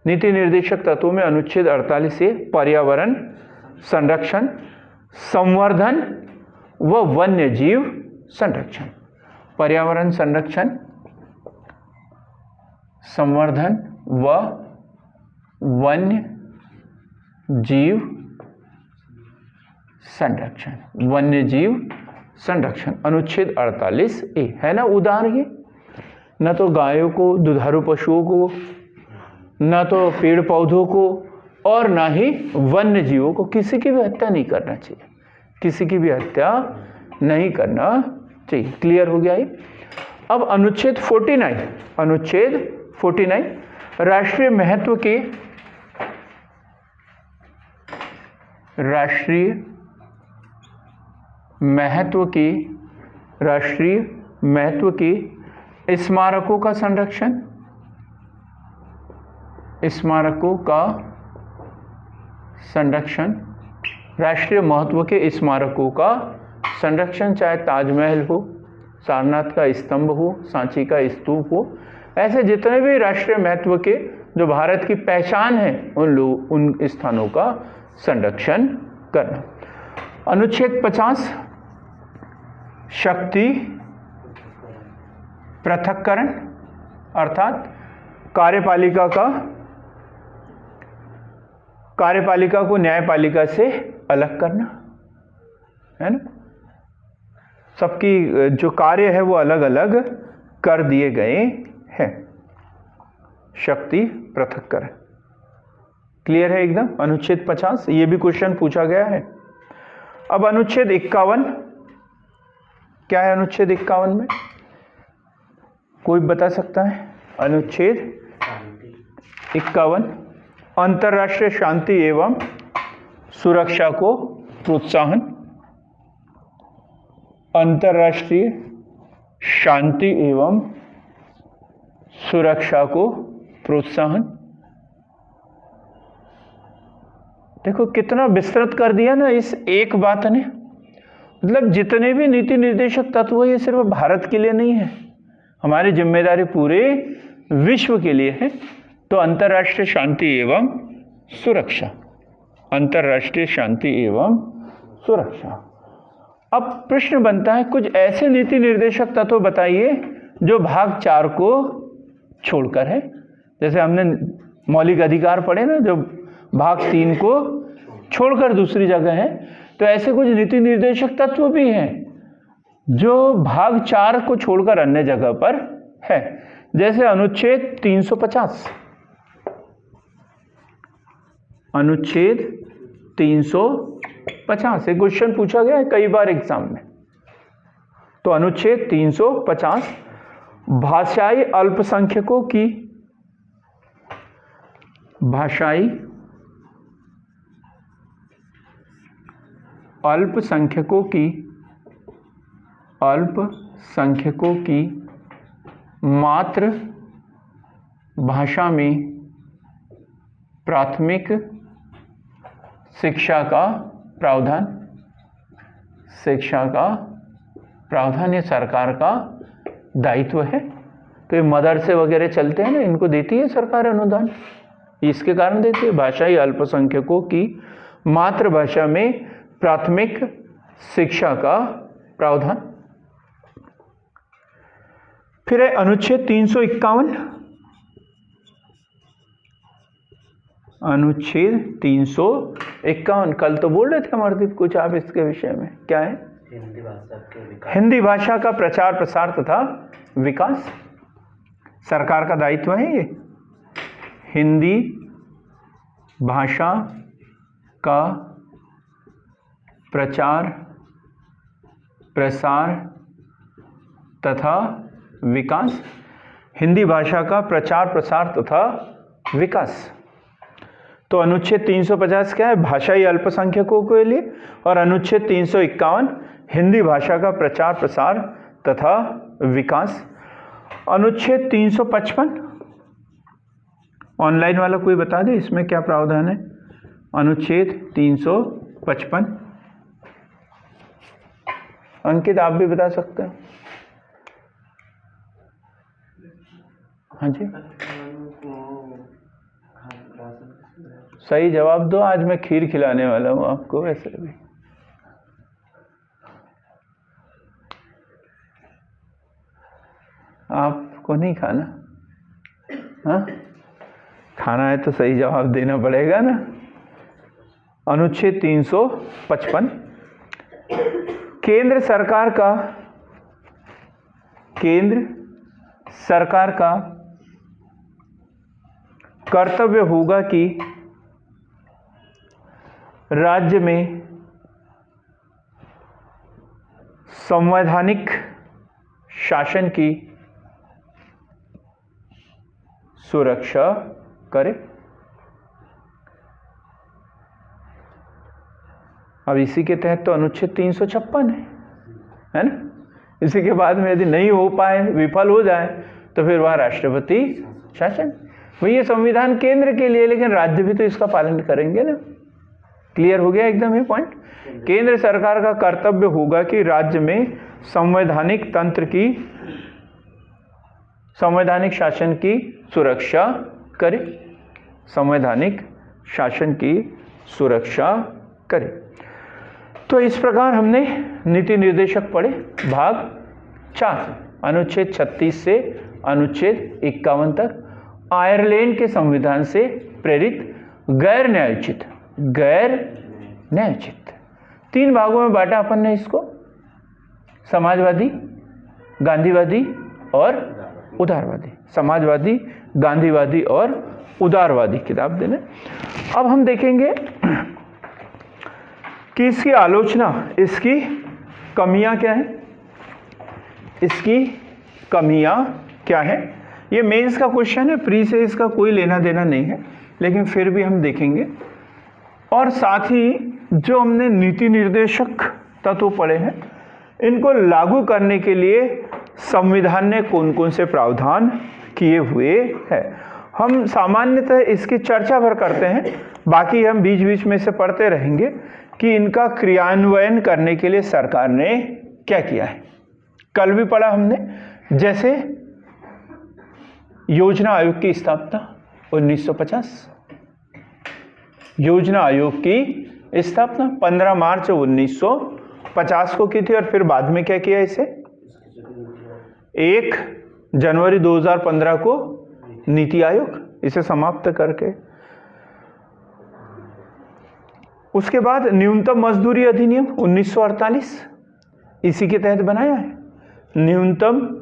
नीति निर्देशक तत्वों में अनुच्छेद 48A पर्यावरण संरक्षण, संवर्धन व वन्य जीव संरक्षण। पर्यावरण संरक्षण, संवर्धन व वन्य जीव संरक्षण, वन्य जीव संरक्षण, अनुच्छेद 48A है ना। उदार ये न तो गायों को, दुधारू पशुओं को, न तो पेड़ पौधों को, और ना ही वन्य जीवों को, किसी की भी हत्या नहीं करना चाहिए, किसी की भी हत्या नहीं करना चाहिए। क्लियर हो गया ये। अब अनुच्छेद 49, अनुच्छेद 49 राष्ट्रीय महत्व के, राष्ट्रीय महत्व के स्मारकों का संरक्षण, स्मारकों का संरक्षण, राष्ट्रीय महत्व के स्मारकों का संरक्षण, चाहे ताजमहल हो, सारनाथ का स्तंभ हो, सांची का स्तूप हो, ऐसे जितने भी राष्ट्रीय महत्व के जो भारत की पहचान है उन स्थानों का संरक्षण करना। अनुच्छेद 50 शक्ति पृथक्करण, अर्थात कार्यपालिका को न्यायपालिका से अलग करना, है ना। सबकी जो कार्य है वो अलग अलग कर दिए गए हैं। शक्ति पृथक्करण, क्लियर है एकदम। अनुच्छेद 50, ये भी क्वेश्चन पूछा गया है। अब अनुच्छेद 51 क्या है अनुच्छेद 51 में? कोई बता सकता है? अनुच्छेद 51 अंतर्राष्ट्रीय शांति एवं सुरक्षा को प्रोत्साहन, अंतर्राष्ट्रीय शांति एवं सुरक्षा को प्रोत्साहन। देखो कितना विस्तृत कर दिया ना इस एक बात ने। मतलब जितने भी नीति निर्देशक तत्व ये सिर्फ भारत के लिए नहीं है, हमारी जिम्मेदारी पूरे विश्व के लिए है। तो अंतर्राष्ट्रीय शांति एवं सुरक्षा, अंतर्राष्ट्रीय शांति एवं सुरक्षा। अब प्रश्न बनता है कुछ ऐसे नीति निर्देशक तत्व बताइए जो भाग 4 को छोड़कर है। जैसे हमने मौलिक अधिकार पढ़े ना, जो भाग 3 को छोड़कर दूसरी जगह है, तो ऐसे कुछ नीति निर्देशक तत्व भी हैं जो भाग 4 को छोड़कर अन्य जगह पर है। जैसे अनुच्छेद 350, अनुच्छेद 350 से क्वेश्चन पूछा गया है कई बार एग्जाम में। तो अनुच्छेद 350 भाषाई अल्पसंख्यकों की, भाषाई अल्पसंख्यकों की मातृ भाषा में प्राथमिक शिक्षा का प्रावधान, शिक्षा का प्रावधान ये सरकार का दायित्व है। तो ये मदरसे वगैरह चलते हैं ना, इनको देती है सरकार अनुदान, इसके कारण देती है। भाषाई अल्पसंख्यकों की मातृभाषा में प्राथमिक शिक्षा का प्रावधान। फिर है अनुच्छेद 351, अनुच्छेद 351। कल तो बोल रहे थे अमरदीप कुछ आप इसके विषय में, क्या है? हिंदी भाषा का प्रचार प्रसार तथा विकास सरकार का दायित्व है। ये हिंदी भाषा का प्रचार प्रसार तथा विकास, हिंदी भाषा का प्रचार प्रसार तथा विकास। तो अनुच्छेद 350 क्या है? भाषाई अल्पसंख्यकों के लिए, और अनुच्छेद 351 हिंदी भाषा का प्रचार प्रसार तथा विकास। अनुच्छेद 355 ऑनलाइन वाला कोई बता दे इसमें क्या प्रावधान है? अनुच्छेद 355 अंकित आप भी बता सकते हैं। हाँ जी सही जवाब दो, आज मैं खीर खिलाने वाला हूँ आपको। वैसे भी आपको नहीं खाना? हाँ खाना है तो सही जवाब देना पड़ेगा ना। अनुच्छेद 355 केंद्र सरकार का कर्तव्य होगा कि राज्य में संवैधानिक शासन की सुरक्षा करे। अब इसी के तहत तो अनुच्छेद 356 है ना। इसी के बाद में यदि नहीं हो पाए, विफल हो जाए, तो फिर वह राष्ट्रपति शासन। वही ये संविधान केंद्र के लिए, लेकिन राज्य भी तो इसका पालन करेंगे ना। क्लियर हो गया एकदम ये पॉइंट। केंद्र सरकार का कर्तव्य होगा कि राज्य में संवैधानिक तंत्र की, संवैधानिक शासन की सुरक्षा करे, संवैधानिक शासन की सुरक्षा करे। तो इस प्रकार हमने नीति निर्देशक पढ़े भाग 4 अनुच्छेद 36 से अनुच्छेद 51 तक। आयरलैंड के संविधान से प्रेरित गैर न्यायोचित 3 भागों में बांटा अपन ने इसको, समाजवादी, गांधीवादी और उदारवादी। समाजवादी, गांधीवादी और उदारवादी किताब देने। अब हम देखेंगे कि इसकी आलोचना, इसकी कमियां क्या हैं। इसकी कमियां क्या है। ये मेंस का क्वेश्चन है, प्री से इसका कोई लेना देना नहीं है, लेकिन फिर भी हम देखेंगे। और साथ ही जो हमने नीति निर्देशक तत्व पढ़े हैं, इनको लागू करने के लिए संविधान ने कौन कौन से प्रावधान किए हुए हैं, हम सामान्यतः इसकी चर्चा भर करते हैं, बाकी हम बीच बीच में से पढ़ते रहेंगे कि इनका क्रियान्वयन करने के लिए सरकार ने क्या किया है। कल भी पढ़ा हमने, जैसे योजना आयोग की स्थापना 1950, योजना आयोग की स्थापना 15 मार्च 1950 को की थी, और फिर बाद में क्या किया इसे, 1 जनवरी 2015 को नीति आयोग, इसे समाप्त करके। उसके बाद न्यूनतम मजदूरी अधिनियम 1948 इसी के तहत बनाया है, न्यूनतम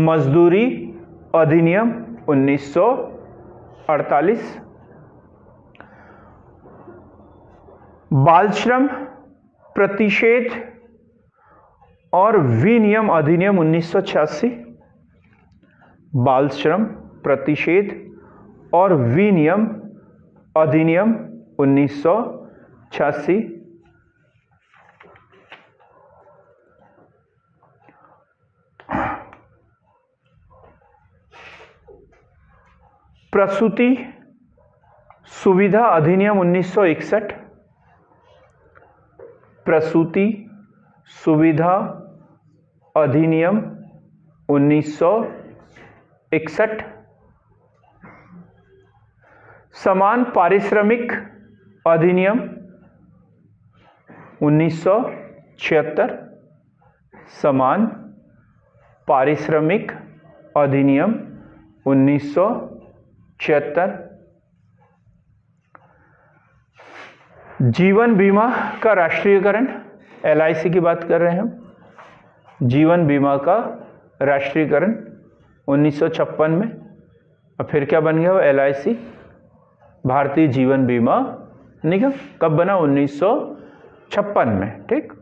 मजदूरी अधिनियम 1948। बाल श्रम प्रतिषेध और विनियम अधिनियम 1986, बाल श्रम प्रतिषेध और विनियम अधिनियम 1986। प्रसूति सुविधा अधिनियम 1961, प्रसूति सुविधा अधिनियम 1961। समान पारिश्रमिक अधिनियम 1976, समान पारिश्रमिक अधिनियम 1976। जीवन बीमा का राष्ट्रीयकरण, LIC की बात कर रहे हैं हम, जीवन बीमा का राष्ट्रीयकरण 1956 में, और फिर क्या बन गया वो LIC, भारतीय जीवन बीमा निगम, कब बना, 1956 में। ठीक।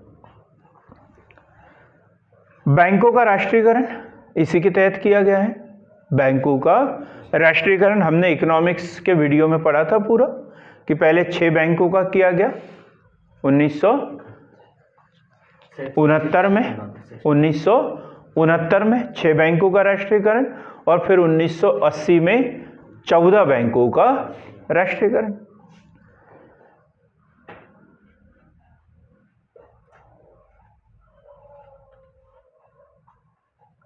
बैंकों का राष्ट्रीयकरण इसी के तहत किया गया है, बैंकों का राष्ट्रीयकरण हमने इकोनॉमिक्स के वीडियो में पढ़ा था पूरा, कि पहले 6 बैंकों का किया गया 1969 में 6 बैंकों का राष्ट्रीयकरण, और फिर 1980 में 14 बैंकों का राष्ट्रीयकरण।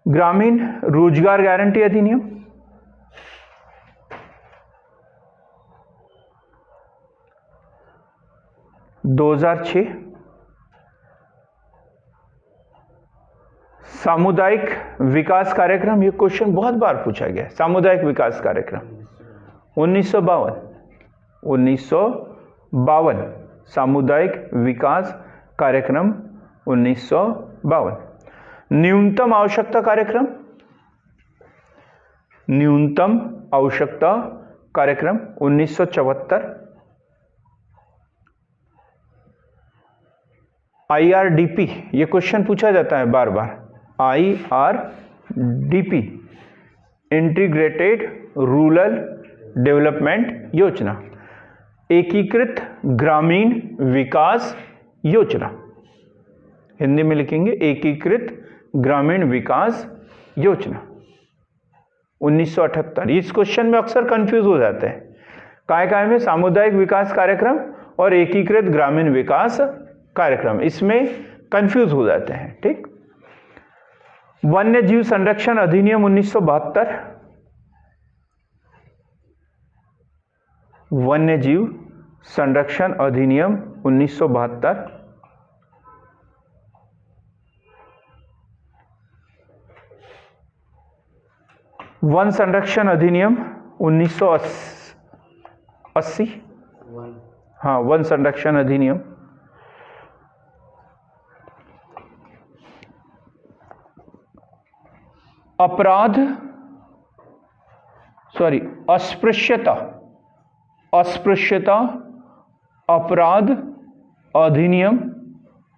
ग्रामीण रोजगार गारंटी अधिनियम 2006। सामुदायिक विकास कार्यक्रम, ये क्वेश्चन बहुत बार पूछा गया है, सामुदायिक विकास कार्यक्रम 1952, सामुदायिक विकास कार्यक्रम 1952। न्यूनतम आवश्यकता कार्यक्रम, न्यूनतम आवश्यकता कार्यक्रम 1974। IRDP, ये क्वेश्चन पूछा जाता है बार बार, IRDP इंटीग्रेटेड रूरल डेवलपमेंट योजना, एकीकृत ग्रामीण विकास योजना, हिंदी में लिखेंगे एकीकृत ग्रामीण विकास योजना 1978। इस क्वेश्चन में अक्सर कंफ्यूज हो जाते हैं, काय में सामुदायिक विकास कार्यक्रम और एकीकृत ग्रामीण विकास कार्यक्रम, इसमें कंफ्यूज हो जाते हैं। ठीक। वन्य जीव संरक्षण अधिनियम 1972, वन्य जीव संरक्षण अधिनियम 1972। वन संरक्षण अधिनियम 1980, हाँ वन संरक्षण अधिनियम। अस्पृश्यता अपराध अधिनियम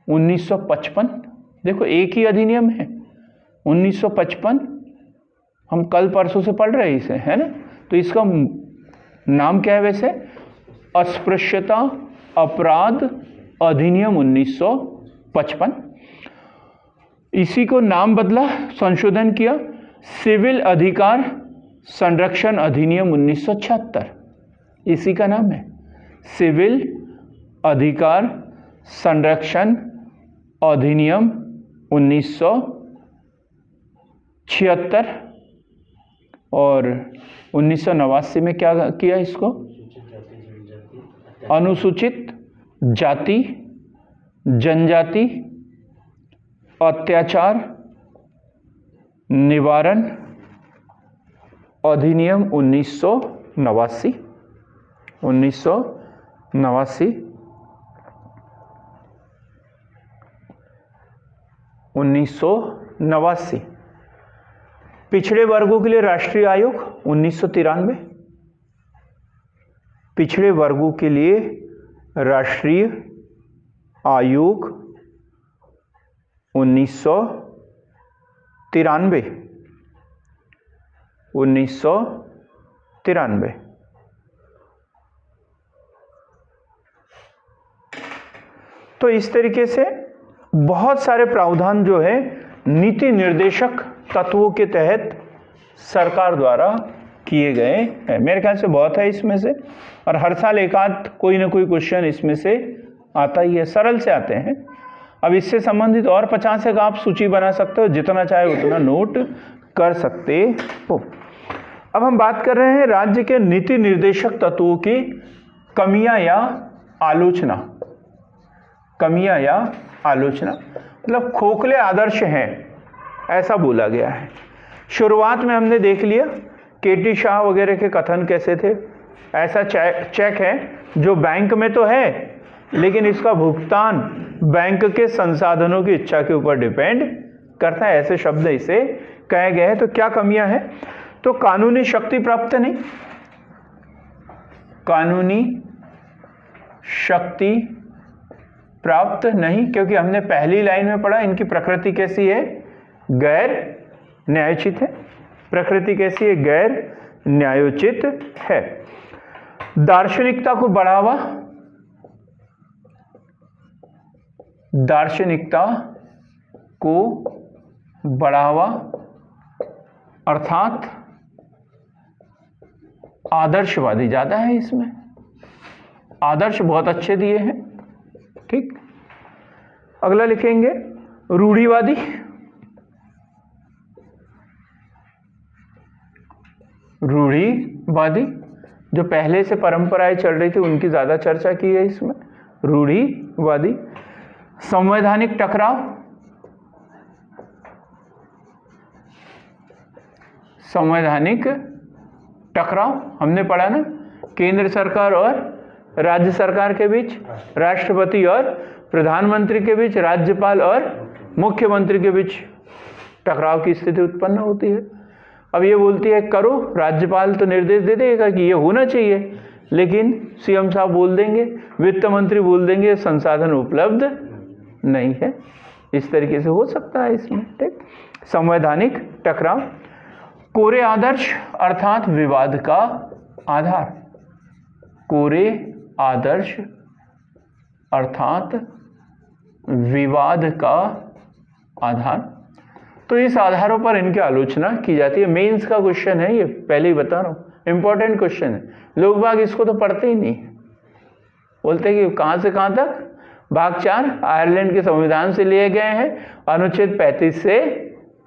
1955। देखो एक ही अधिनियम है, 1955 हम कल परसों से पढ़ रहे हैं इसे, है ना। तो इसका नाम क्या है वैसे? अस्पृश्यता अपराध अधिनियम 1955। इसी को नाम बदला, संशोधन किया, सिविल अधिकार संरक्षण अधिनियम 1976। इसी का नाम है सिविल अधिकार संरक्षण अधिनियम 1976। और 1989 में क्या किया इसको? अनुसूचित जाति जनजाति अत्याचार निवारण अधिनियम 1989। 1989। पिछड़े वर्गों के लिए राष्ट्रीय आयोग 1993। पिछड़े वर्गों के लिए राष्ट्रीय आयोग 1993। 1993। तो इस तरीके से बहुत सारे प्रावधान जो है नीति निर्देशक तत्वों के तहत सरकार द्वारा किए गए हैं। मेरे ख्याल से बहुत है इसमें से, और हर साल एक आध कोई ना कोई क्वेश्चन इसमें से आता ही है, सरल से आते हैं। अब इससे संबंधित और 50 एक आप सूची बना सकते हो, जितना चाहे उतना नोट कर सकते हो। अब हम बात कर रहे हैं राज्य के नीति निर्देशक तत्वों की कमियां या आलोचना। कमियां या आलोचना मतलब खोखले आदर्श हैं, ऐसा बोला गया है। शुरुआत में हमने देख लिया केटी शाह वगैरह के कथन कैसे थे। ऐसा चेक है जो बैंक में तो है, लेकिन इसका भुगतान बैंक के संसाधनों की इच्छा के ऊपर डिपेंड करता है, ऐसे शब्द इसे कहे गए हैं। तो क्या कमियां हैं? तो कानूनी शक्ति प्राप्त नहीं, कानूनी शक्ति प्राप्त नहीं, क्योंकि हमने पहली लाइन में पढ़ा इनकी प्रकृति कैसी है? गैर न्यायोचित है। प्रकृति कैसी है? गैर न्यायोचित है। दार्शनिकता को बढ़ावा, दार्शनिकता को बढ़ावा अर्थात आदर्शवादी ज्यादा है इसमें, आदर्श बहुत अच्छे दिए हैं। ठीक, अगला लिखेंगे रूढ़िवादी। रूढ़िवादी जो पहले से परंपराएं चल रही थी उनकी ज्यादा चर्चा की है इसमें, रूढ़िवादी। संवैधानिक टकराव, संवैधानिक टकराव हमने पढ़ा ना, केंद्र सरकार और राज्य सरकार के बीच, राष्ट्रपति और प्रधानमंत्री के बीच, राज्यपाल और मुख्यमंत्री के बीच टकराव की स्थिति उत्पन्न होती है। अब ये बोलती है करो, राज्यपाल तो निर्देश दे देगा कि ये होना चाहिए, लेकिन सीएम साहब बोल देंगे, वित्त मंत्री बोल देंगे संसाधन उपलब्ध नहीं है। इस तरीके से हो सकता है इसमें। ठीक, संवैधानिक टकराव। कोरे आदर्श अर्थात विवाद का आधार, कोरे आदर्श अर्थात विवाद का आधार। तो इस आधारों पर इनकी आलोचना की जाती है। मेंस का क्वेश्चन है ये, पहले ही बता रहा हूं, इंपॉर्टेंट क्वेश्चन है। लोग बाग इसको तो पढ़ते ही नहीं, बोलते हैं कि कहां से कहां तक? भाग 4 आयरलैंड के संविधान से लिए गए हैं, अनुच्छेद 35 से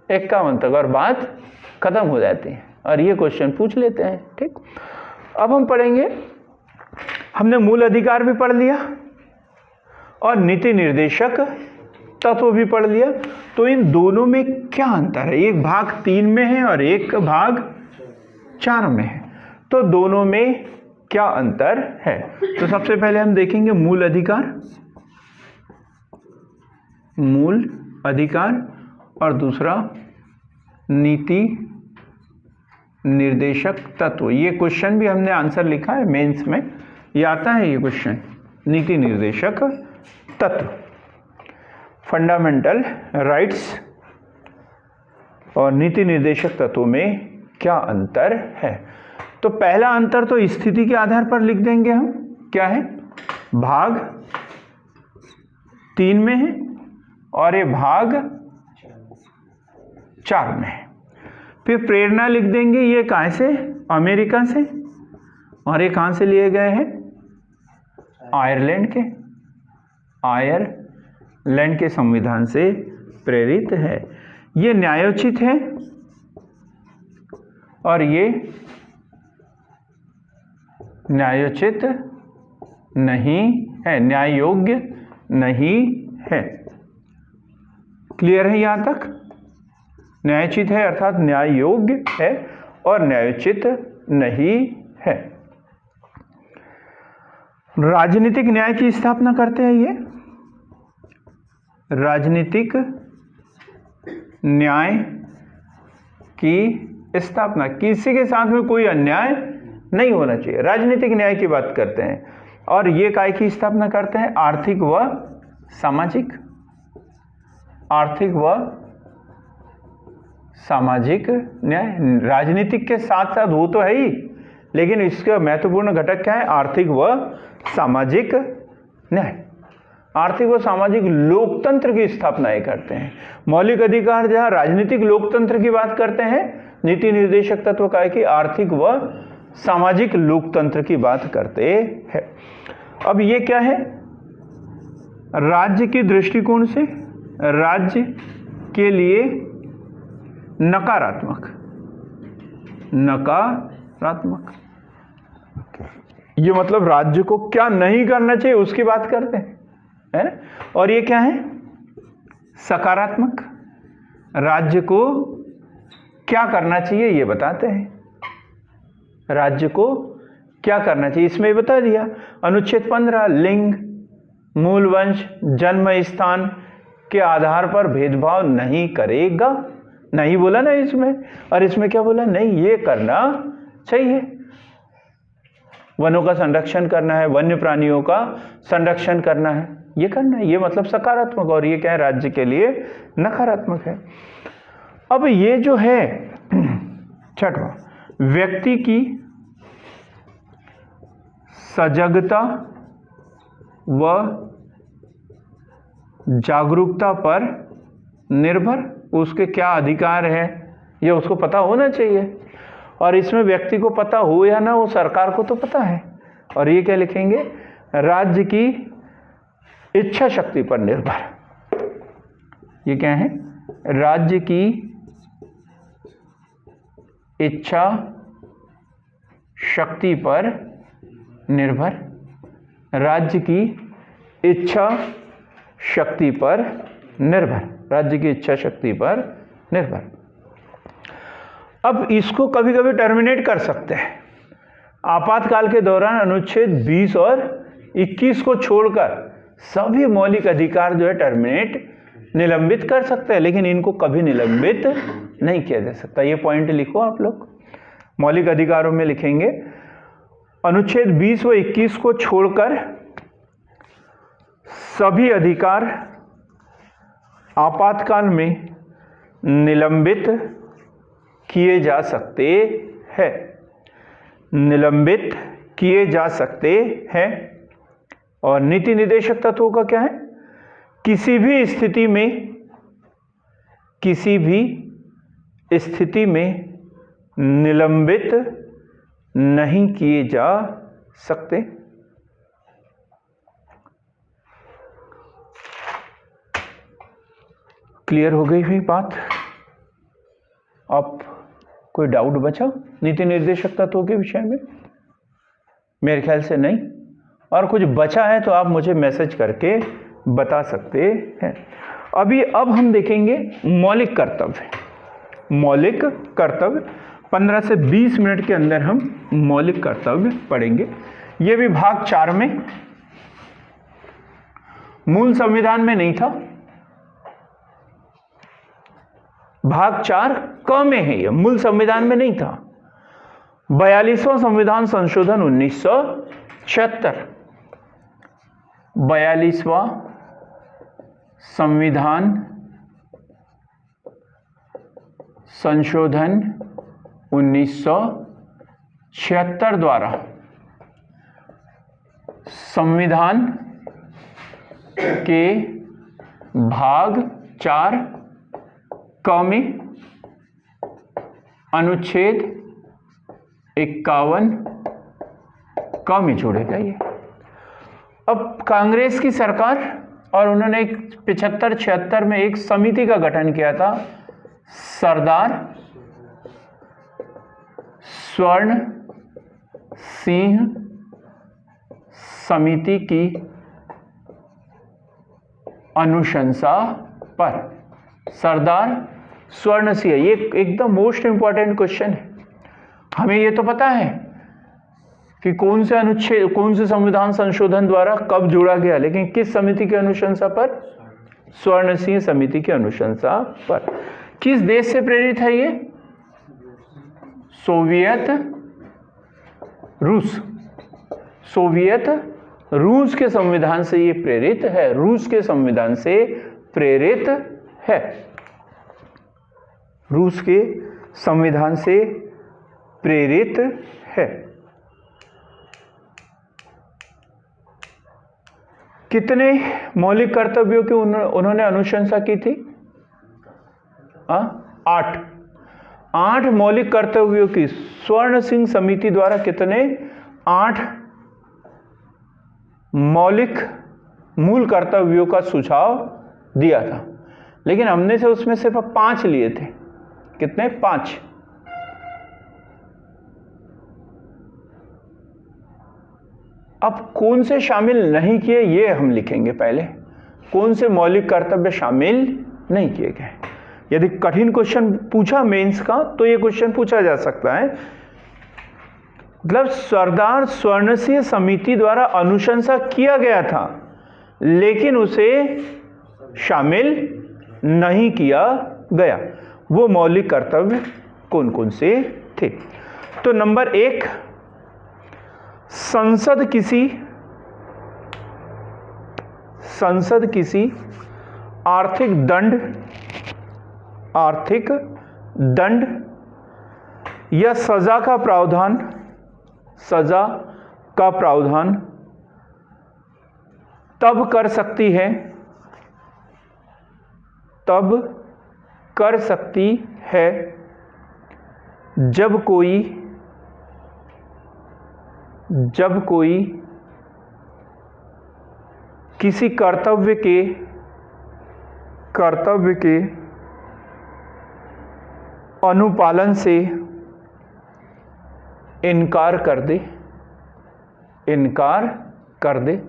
51 तक, और बात खत्म हो जाती है, और ये क्वेश्चन पूछ लेते हैं। ठीक, अब हम पढ़ेंगे, हमने मूल अधिकार भी पढ़ लिया और नीति निर्देशक तत्व भी पढ़ लिया। तो इन दोनों में क्या अंतर है? एक भाग 3 में है और एक भाग 4 में है, तो दोनों में क्या अंतर है? तो सबसे पहले हम देखेंगे मूल अधिकार, मूल अधिकार, और दूसरा नीति निर्देशक तत्व। ये क्वेश्चन भी हमने आंसर लिखा है मेंस में, ये आता है ये क्वेश्चन, नीति निर्देशक तत्व। फंडामेंटल राइट्स और नीति निर्देशक तत्वों में क्या अंतर है। तो पहला अंतर तो स्थिति के आधार पर लिख देंगे हम, क्या है, भाग 3 में है और ये भाग 4 में है। फिर प्रेरणा लिख देंगे, ये कहाँ से, अमेरिका से, और ये कहाँ से लिए गए हैं, आयरलैंड के, आयरलैंड के संविधान से प्रेरित है। ये न्यायोचित है और ये न्यायोचित नहीं है, न्याय योग्य नहीं है। क्लियर है यहां तक? न्यायोचित है अर्थात न्याय योग्य है और न्यायोचित नहीं है। राजनीतिक न्याय की स्थापना करते हैं ये, राजनीतिक न्याय की स्थापना, किसी के साथ में कोई अन्याय नहीं होना चाहिए, राजनीतिक न्याय की बात करते हैं। और ये काय की स्थापना करते हैं, आर्थिक व सामाजिक, आर्थिक व सामाजिक न्याय। राजनीतिक के साथ साथ वो तो है ही, लेकिन इसका महत्वपूर्ण घटक क्या है, आर्थिक व सामाजिक न्याय। आर्थिक व सामाजिक लोकतंत्र की स्थापना ये करते हैं। मौलिक अधिकार जहां राजनीतिक लोकतंत्र की बात करते हैं, नीति निर्देशक तत्व काय की आर्थिक व सामाजिक लोकतंत्र की बात करते हैं। अब ये क्या है, राज्य के दृष्टिकोण से राज्य के लिए नकारात्मक, नकारात्मक, ये मतलब राज्य को क्या नहीं करना चाहिए उसकी बात करते हैं, है ना। और ये क्या है, सकारात्मक, राज्य को क्या करना चाहिए ये बताते हैं, राज्य को क्या करना चाहिए इसमें बता दिया। अनुच्छेद 15 लिंग, मूल वंश, जन्म स्थान के आधार पर भेदभाव नहीं करेगा, नहीं बोला ना इसमें, और इसमें क्या बोला, नहीं ये करना चाहिए। वनों का संरक्षण करना है, वन्य प्राणियों का संरक्षण करना है, ये करना है, ये मतलब सकारात्मक। और ये क्या है, राज्य के लिए नकारात्मक है। अब ये जो है छठवां, व्यक्ति की सजगता व जागरूकता पर निर्भर, उसके क्या अधिकार है ये उसको पता होना चाहिए। और इसमें व्यक्ति को पता हो या ना, वो सरकार को तो पता है। और ये क्या लिखेंगे, राज्य की इच्छा शक्ति पर निर्भर। ये क्या है, राज्य की इच्छा शक्ति पर निर्भर, राज्य की इच्छा शक्ति पर निर्भर, राज्य की इच्छा शक्ति पर निर्भर। अब इसको कभी कभी टर्मिनेट कर सकते हैं। आपातकाल के दौरान अनुच्छेद 20 और 21 को छोड़कर सभी मौलिक अधिकार जो है टर्मिनेट, निलंबित कर सकते हैं, लेकिन इनको कभी निलंबित नहीं किया जा सकता। ये पॉइंट लिखो आप लोग, मौलिक अधिकारों में लिखेंगे अनुच्छेद 20 व 21 को छोड़कर सभी अधिकार आपातकाल में निलंबित किए जा सकते हैं, निलंबित किए जा सकते हैं। और नीति निर्देशक तत्वों का क्या है, किसी भी स्थिति में, किसी भी स्थिति में निलंबित नहीं किए जा सकते। क्लियर हो गई हुई बात? अब कोई डाउट बचा नीति निर्देशक तत्वों के विषय में? मेरे ख्याल से नहीं। और कुछ बचा है तो आप मुझे मैसेज करके बता सकते हैं। अब हम देखेंगे मौलिक कर्तव्य। मौलिक कर्तव्य 15 से 20 मिनट के अंदर हम मौलिक कर्तव्य पढ़ेंगे। ये भी भाग 4 में, मूल संविधान में नहीं था, भाग 4 क में है, ये मूल संविधान में नहीं था। 42वां संविधान संशोधन 1976, 42वां संविधान संशोधन 1976 द्वारा संविधान के भाग 4 क में अनुच्छेद 51 क में जोड़ेगा ये। अब कांग्रेस की सरकार और उन्होंने 75-76 में एक समिति का गठन किया था, सरदार स्वर्ण सिंह समिति की अनुशंसा पर। सरदार स्वर्ण सिंह, ये एकदम मोस्ट इंपॉर्टेंट क्वेश्चन है। हमें ये तो पता है कि कौन से अनुच्छेद, कौन से संविधान संशोधन द्वारा कब जोड़ा गया, लेकिन किस समिति की अनुशंसा पर? स्वर्ण सिंह समिति की अनुशंसा पर। किस देश से प्रेरित है ये? सोवियत रूस। सोवियत रूस के संविधान से ये प्रेरित है, रूस के संविधान से प्रेरित है, रूस के संविधान से प्रेरित है। कितने मौलिक कर्तव्यों की उन्होंने अनुशंसा की थी? 8 मौलिक कर्तव्यों की स्वर्ण सिंह समिति द्वारा कितने? 8 मौलिक मूल कर्तव्यों का सुझाव दिया था, लेकिन हमने से उसमें सिर्फ 5 लिए थे। कितने? 5। अब कौन से शामिल नहीं किए ये हम लिखेंगे पहले। कौन से मौलिक कर्तव्य शामिल नहीं किए गए? यदि कठिन क्वेश्चन पूछा मेंस का तो ये क्वेश्चन पूछा जा सकता है। मतलब सरदार स्वर्ण सिंह समिति द्वारा अनुशंसा किया गया था, लेकिन उसे शामिल नहीं किया गया। वो मौलिक कर्तव्य कौन कौन से थे? तो नंबर 1, संसद किसी आर्थिक दंड या सजा का प्रावधान तब कर सकती है जब कोई किसी कर्तव्य के अनुपालन से इनकार कर दे,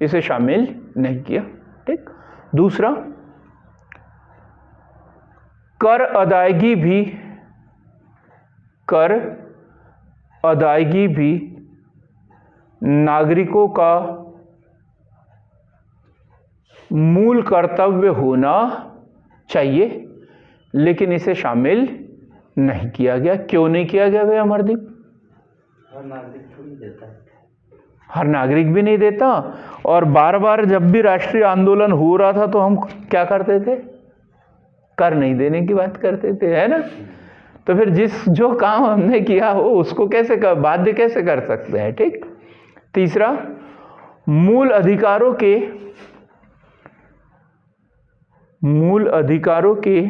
इसे शामिल नहीं किया। ठीक। दूसरा, कर अदायगी भी नागरिकों का मूल कर्तव्य होना चाहिए, लेकिन इसे शामिल नहीं किया गया। क्यों नहीं किया गया भाई अमरदीप? हर नागरिक थोड़ी देता है। हर नागरिक भी नहीं देता। और बार बार जब भी राष्ट्रीय आंदोलन हो रहा था तो हम क्या करते थे? कर नहीं देने की बात करते थे, है ना? तो फिर जो काम हमने किया हो उसको बाध्य कैसे कर सकते हैं? ठीक। तीसरा, मूल अधिकारों के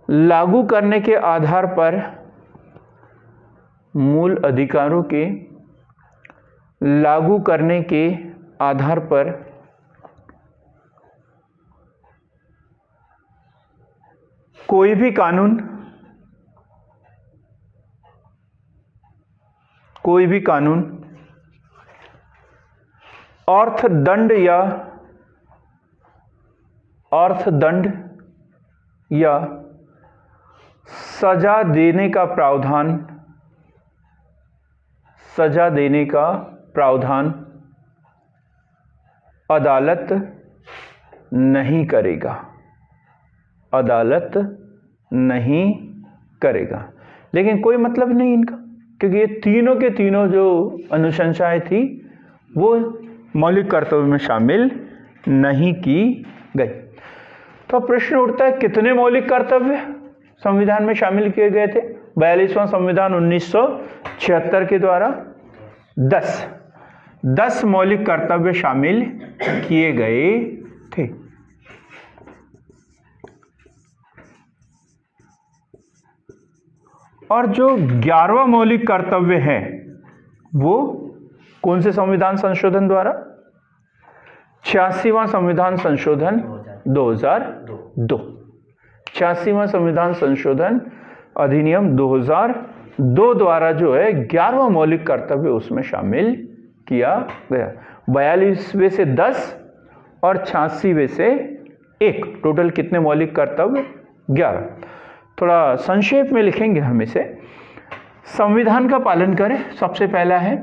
लागू करने के आधार पर कोई भी कानून अर्थदंड या सजा देने का प्रावधान अदालत नहीं करेगा। लेकिन कोई मतलब नहीं इनका, क्योंकि ये तीनों के तीनों जो अनुशंसाएं थी वो मौलिक कर्तव्य में शामिल नहीं की गई। तो प्रश्न उठता है कितने मौलिक कर्तव्य संविधान में शामिल किए गए थे? 42वां संविधान 1976 के द्वारा 10 मौलिक कर्तव्य शामिल किए गए थे। और जो 11वां मौलिक कर्तव्य है वो कौन से संविधान संशोधन द्वारा? 86वां संविधान संशोधन 2002। 86वां संविधान संशोधन अधिनियम 2002 द्वारा जो है 11वां मौलिक कर्तव्य उसमें शामिल किया गया। 42वें से 10 और 86वें से 1, टोटल कितने मौलिक कर्तव्य? 11। थोड़ा संक्षेप में लिखेंगे हम इसे। संविधान का पालन करें, सबसे पहला है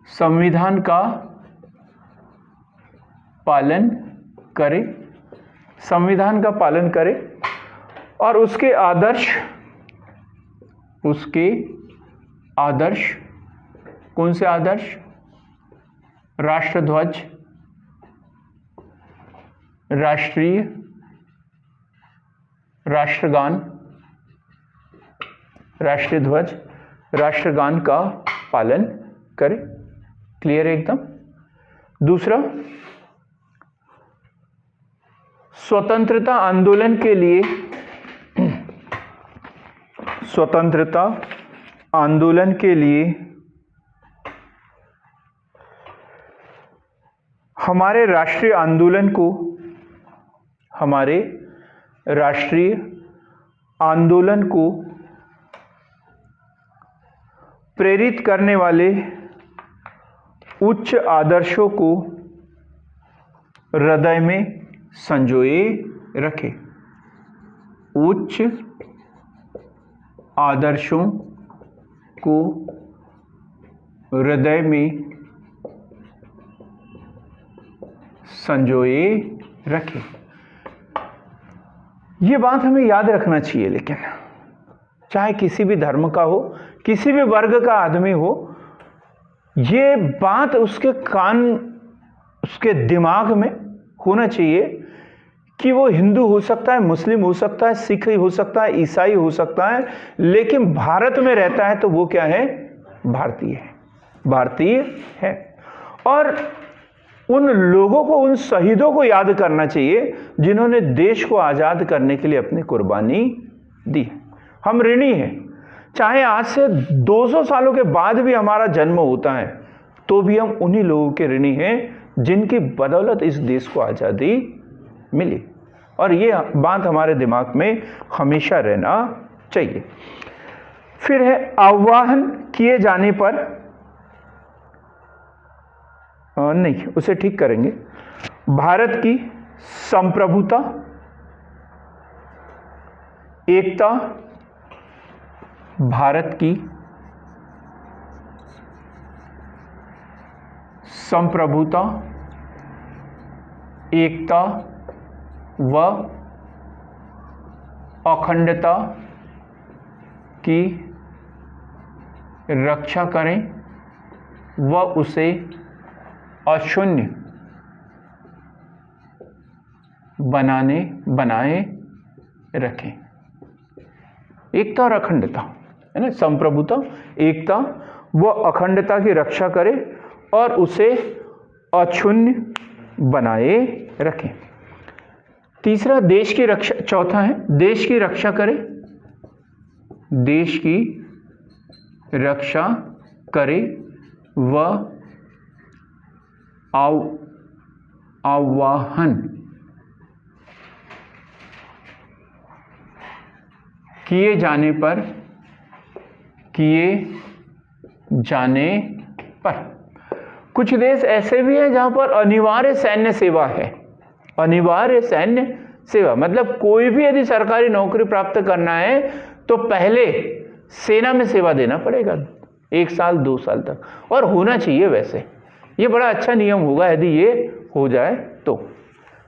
संविधान का पालन करें, संविधान का पालन करें और उसके आदर्श कौन से आदर्श? राष्ट्रध्वज, राष्ट्रीय, राष्ट्रगान, राष्ट्रीय ध्वज, राष्ट्रगान का पालन करें। क्लियर है एकदम? दूसरा, स्वतंत्रता आंदोलन के लिए हमारे राष्ट्रीय आंदोलन को प्रेरित करने वाले उच्च आदर्शों को हृदय में संजोए रखें। उच्च आदर्शों को हृदय में संजोए रखें। ये बात हमें याद रखना चाहिए, लेकिन चाहे किसी भी धर्म का हो, किसी भी वर्ग का आदमी हो, ये बात उसके दिमाग में होना चाहिए कि वो हिंदू हो सकता है, मुस्लिम हो सकता है, सिख हो सकता है, ईसाई हो सकता है, लेकिन भारत में रहता है तो वो क्या है? भारतीय है। और उन लोगों को, उन शहीदों को याद करना चाहिए जिन्होंने देश को आजाद करने के लिए अपनी कुर्बानी दी। हम ऋणी हैं, चाहे आज से 200 सालों के बाद भी हमारा जन्म होता है तो भी हम उन्हीं लोगों के ऋणी हैं जिनकी बदौलत इस देश को आजादी मिली। और ये बात हमारे दिमाग में हमेशा रहना चाहिए। फिर है आह्वान किए जाने पर, नहीं, उसे ठीक करेंगे। भारत की संप्रभुता, एकता, भारत की संप्रभुता, एकता व अखंडता की रक्षा करें व उसे अशून्य बनाए रखें। एकता और अखंडता है ना, संप्रभुता, एकता व अखंडता की रक्षा करें और उसे अक्षुण्ण बनाए रखें। तीसरा, देश की रक्षा, चौथा है देश की रक्षा करें, देश की रक्षा करे व आह्वान किए जाने पर कुछ देश ऐसे भी हैं जहां पर अनिवार्य सैन्य सेवा है। अनिवार्य सैन्य सेवा मतलब कोई भी यदि सरकारी नौकरी प्राप्त करना है तो पहले सेना में सेवा देना पड़ेगा 1 साल 2 साल तक, और होना चाहिए। वैसे ये बड़ा अच्छा नियम होगा यदि ये हो जाए तो।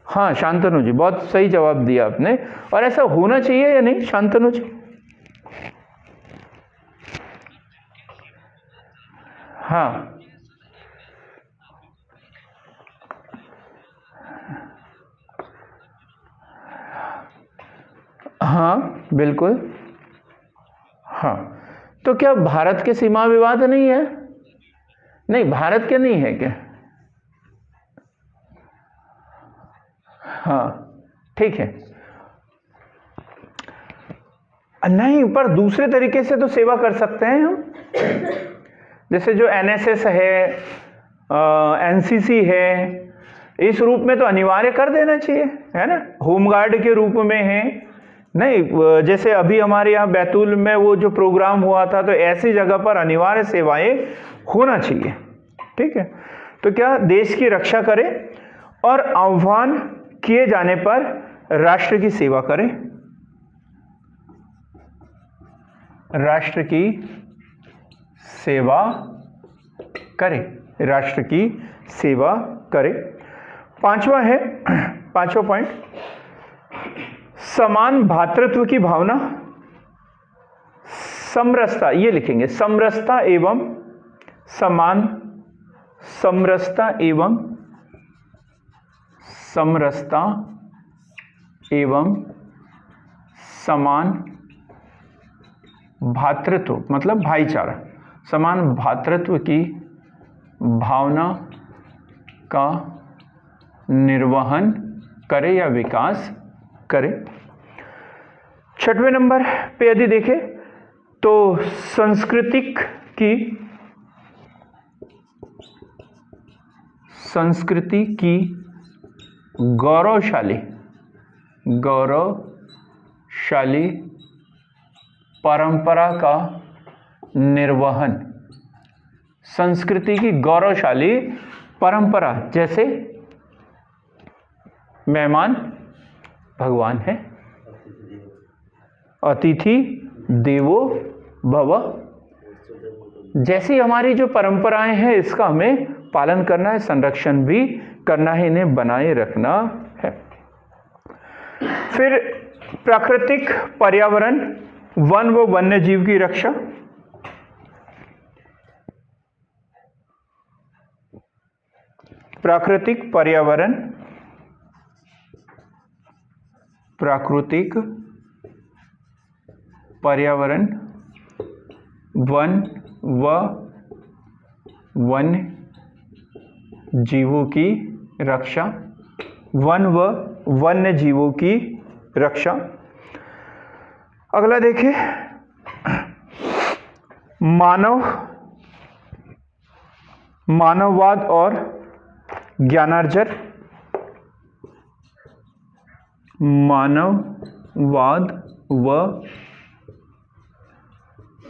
हाँ शांतनु जी, बहुत सही जवाब दिया आपने। और ऐसा होना चाहिए या नहीं शांतनु जी? हाँ हाँ बिल्कुल। हाँ, तो क्या भारत के सीमा विवाद नहीं है? नहीं, भारत के नहीं है क्या? हाँ ठीक है। नहीं, पर दूसरे तरीके से तो सेवा कर सकते हैं हम, जैसे जो एनएसएस है, एनसीसी है, इस रूप में तो अनिवार्य कर देना चाहिए, है ना, होमगार्ड के रूप में है। नहीं, जैसे अभी हमारे यहाँ बैतूल में वो जो प्रोग्राम हुआ था, तो ऐसी जगह पर अनिवार्य सेवाएं होना चाहिए। ठीक है, तो क्या देश की रक्षा करें और आह्वान किए जाने पर राष्ट्र की सेवा करें। राष्ट्र की सेवा करें, राष्ट्र की सेवा करें। पांचवा है, पांचवा पॉइंट, समान भातृत्व की भावना, समरसता, ये लिखेंगे, समरसता एवं समान, समरसता एवं समरसता एवं समान भातृत्व, मतलब भाईचारा, समान भातृत्व की भावना का निर्वहन करे या विकास करे। छठवें नंबर पे यदि देखें तो संस्कृति की गौरवशाली परंपरा का निर्वहन, संस्कृति की गौरवशाली परंपरा, जैसे मेहमान भगवान है, अतिथि देवो भव, जैसी हमारी जो परंपराएं हैं इसका हमें पालन करना है, संरक्षण भी करना है, इन्हें बनाए रखना है। फिर प्राकृतिक पर्यावरण, वन व वन्य जीव की रक्षा, प्राकृतिक पर्यावरण, प्राकृतिक पर्यावरण, वन व वन्य जीवों की रक्षा, वन व वन्य जीवों की रक्षा। अगला देखिए, मानववाद और ज्ञानार्जन, मानववाद व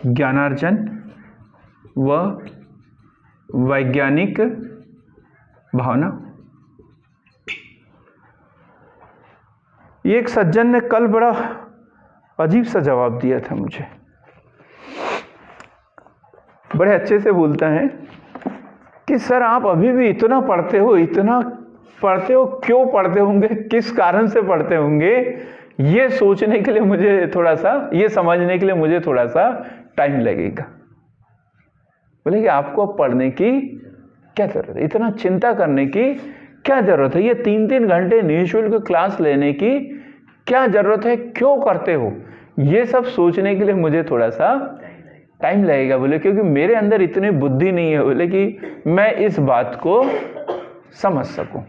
ज्ञानार्जन व वैज्ञानिक भावना। ये एक सज्जन ने कल बड़ा अजीब सा जवाब दिया था मुझे, बड़े अच्छे से बोलता है कि सर आप अभी भी इतना पढ़ते हो, क्यों पढ़ते होंगे, किस कारण से पढ़ते होंगे, ये सोचने के लिए मुझे थोड़ा सा, ये समझने के लिए मुझे थोड़ा सा टाइम लगेगा। बोले कि आपको पढ़ने की क्या जरूरत है, इतना चिंता करने की क्या जरूरत है, ये 3-3 घंटे निःशुल्क क्लास लेने की क्या जरूरत है, क्यों करते हो, ये सब सोचने के लिए मुझे थोड़ा सा टाइम लगेगा। बोले क्योंकि मेरे अंदर इतनी बुद्धि नहीं है, बोले कि मैं इस बात को समझ सकूं।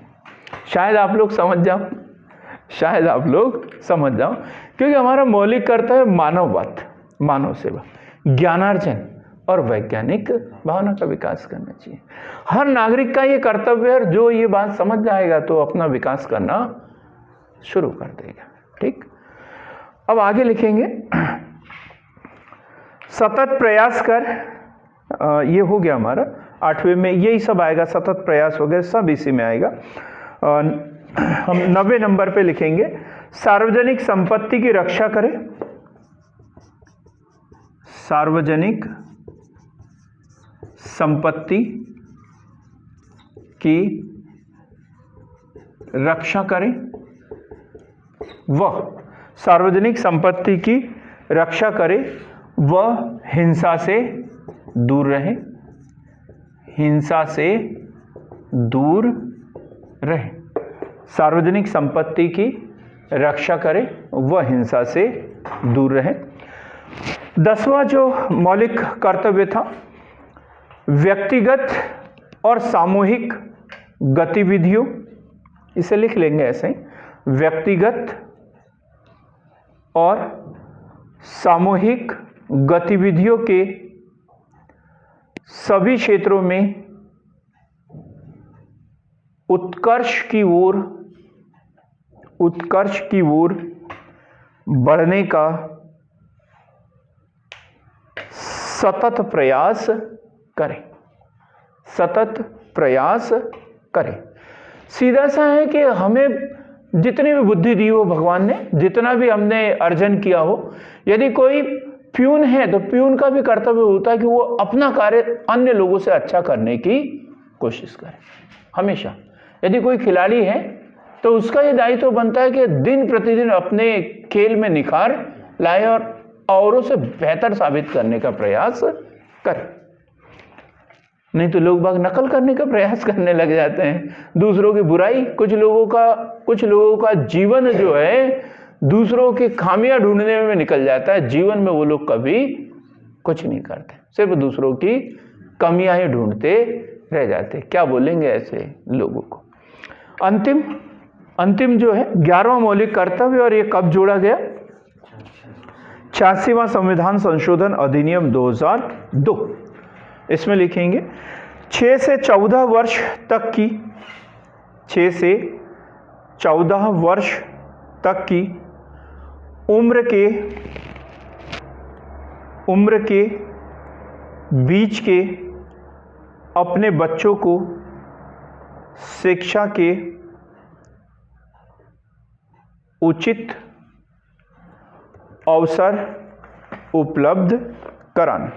शायद आप लोग समझ जाओ, शायद आप लोग समझ जाओ, क्योंकि हमारा मौलिक कर्तव्य मानववाद, मानव सेवा, ज्ञानार्जन और वैज्ञानिक भावना का विकास करना चाहिए। हर नागरिक का ये कर्तव्य है, जो ये बात समझ जाएगा तो अपना विकास करना शुरू कर देगा। ठीक, अब आगे लिखेंगे, सतत प्रयास कर, ये हो गया हमारा 8वें में, यही सब आएगा, सतत प्रयास वगैरह सब इसी में आएगा। हम 90 नंबर पे लिखेंगे, सार्वजनिक संपत्ति की रक्षा करें, सार्वजनिक संपत्ति की रक्षा करें, वह सार्वजनिक संपत्ति की रक्षा करे, वह हिंसा से दूर रहे, हिंसा से दूर रहे, सार्वजनिक संपत्ति की रक्षा करे, वह हिंसा से दूर रहे। 10वां जो मौलिक कर्तव्य था, व्यक्तिगत और सामूहिक गतिविधियों, इसे लिख लेंगे ऐसे ही, व्यक्तिगत और सामूहिक गतिविधियों के सभी क्षेत्रों में उत्कर्ष की ओर बढ़ने का सतत प्रयास करें। सीधा सा है कि हमें जितनी भी बुद्धि दी हो भगवान ने, जितना भी हमने अर्जन किया हो, यदि कोई प्यून है तो प्यून का भी कर्तव्य होता है कि वो अपना कार्य अन्य लोगों से अच्छा करने की कोशिश करे हमेशा। यदि कोई खिलाड़ी है तो उसका ये दायित्व बनता है कि दिन प्रतिदिन अपने खेल में निखार लाए और औरों से बेहतर साबित करने का प्रयास करे। नहीं तो लोग बाग नकल करने का प्रयास करने लग जाते हैं, दूसरों की बुराई। कुछ लोगों का जीवन जो है दूसरों की खामियां ढूंढने में निकल जाता है। जीवन में वो लोग कभी कुछ नहीं करते, सिर्फ दूसरों की कमियां ही ढूंढते रह जाते। क्या बोलेंगे ऐसे लोगों को। अंतिम जो है 11वां मौलिक कर्तव्य, और ये कब जोड़ा गया, 86वां संविधान संशोधन अधिनियम 2002। इसमें लिखेंगे 6 से 14 वर्ष तक की उम्र के बीच के अपने बच्चों को शिक्षा के उचित अवसर उपलब्ध कराना।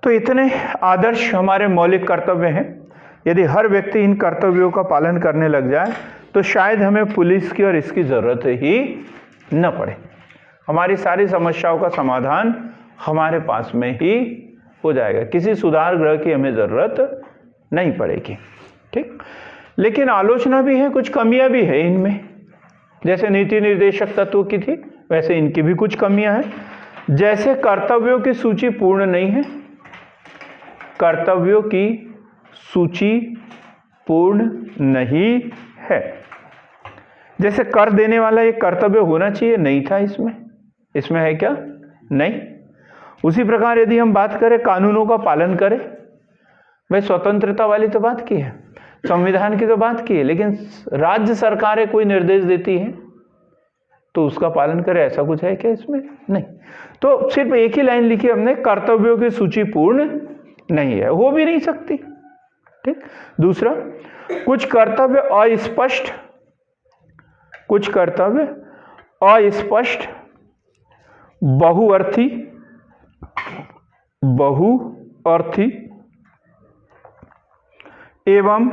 तो इतने आदर्श हमारे मौलिक कर्तव्य हैं। यदि हर व्यक्ति इन कर्तव्यों का पालन करने लग जाए तो शायद हमें पुलिस की और इसकी जरूरत ही न पड़े। हमारी सारी समस्याओं का समाधान हमारे पास में ही हो जाएगा, किसी सुधार गृह की हमें जरूरत नहीं पड़ेगी। ठीक, लेकिन आलोचना भी है, कुछ कमियां भी है इनमें। जैसे नीति निर्देशक तत्व की थी, वैसे इनकी भी कुछ कमियां हैं। जैसे कर्तव्यों की सूची पूर्ण नहीं है, कर्तव्यों की सूची पूर्ण नहीं है। जैसे कर देने वाला एक कर्तव्य होना चाहिए, नहीं था इसमें है क्या, नहीं। उसी प्रकार यदि हम बात करें कानूनों का पालन करें, भाई स्वतंत्रता वाली तो बात की है, संविधान की तो बात की है, लेकिन राज्य सरकारें कोई निर्देश देती हैं तो उसका पालन करें, ऐसा कुछ है क्या इसमें, नहीं। तो सिर्फ एक ही लाइन लिखी हमने, कर्तव्यों की सूची पूर्ण नहीं है, हो भी नहीं सकती। ठीक, दूसरा, कुछ कर्तव्य अस्पष्ट बहुअर्थी एवं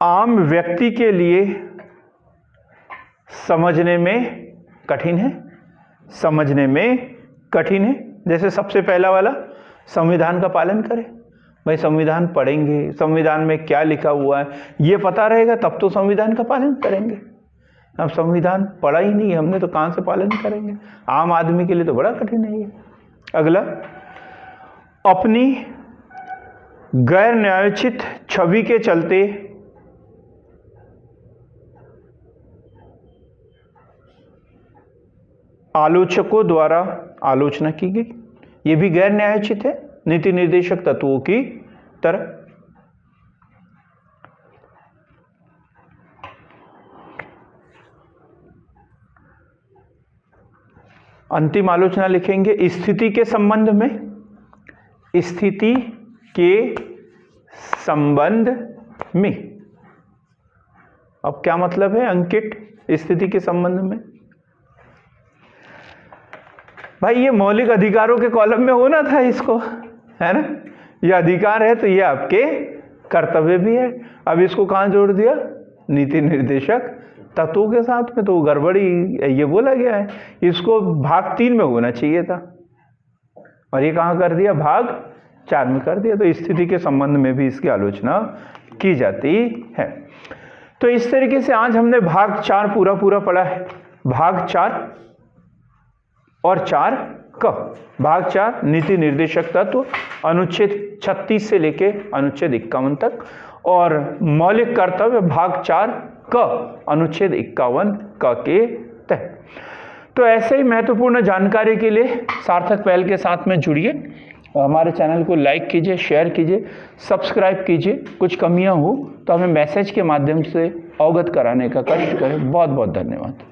आम व्यक्ति के लिए समझने में कठिन है। जैसे सबसे पहला वाला, संविधान का पालन करें। भाई संविधान पढ़ेंगे, संविधान में क्या लिखा हुआ है ये पता रहेगा तब तो संविधान का पालन करेंगे। अब संविधान पढ़ा ही नहीं है हमने तो कहां से पालन करेंगे। आम आदमी के लिए तो बड़ा कठिन है ये। अगला, अपनी गैर न्यायोचित छवि के चलते आलोचकों द्वारा आलोचना की गई, ये भी गैर न्यायोचित है नीति निर्देशक तत्वों की तरह। अंतिम आलोचना लिखेंगे स्थिति के संबंध में। अब क्या मतलब है अंकित, स्थिति के संबंध में? भाई ये मौलिक अधिकारों के कॉलम में होना था इसको, है ना। ये अधिकार है तो ये आपके कर्तव्य भी है। अब इसको कहां जोड़ दिया, नीति निर्देशक तत्वों के साथ में, तो गड़बड़ी ये बोला गया है। इसको भाग 3 में होना चाहिए था और ये कहां कर दिया, भाग 4 में कर दिया। तो स्थिति के संबंध में भी इसकी आलोचना की जाती है। तो इस तरीके से आज हमने भाग 4 पूरा पढ़ा है। भाग 4 और 4 क। भाग 4 नीति निर्देशक तत्व अनुच्छेद 36 से लेके अनुच्छेद 51 तक, और मौलिक कर्तव्य भाग 4 क अनुच्छेद 51 क के तहत। तो ऐसे ही महत्वपूर्ण जानकारी के लिए सार्थक पहल के साथ में जुड़िए। हमारे चैनल को लाइक कीजिए, शेयर कीजिए, सब्सक्राइब कीजिए। कुछ कमियां हो तो हमें मैसेज के माध्यम से अवगत कराने का कष्ट करें। बहुत बहुत धन्यवाद।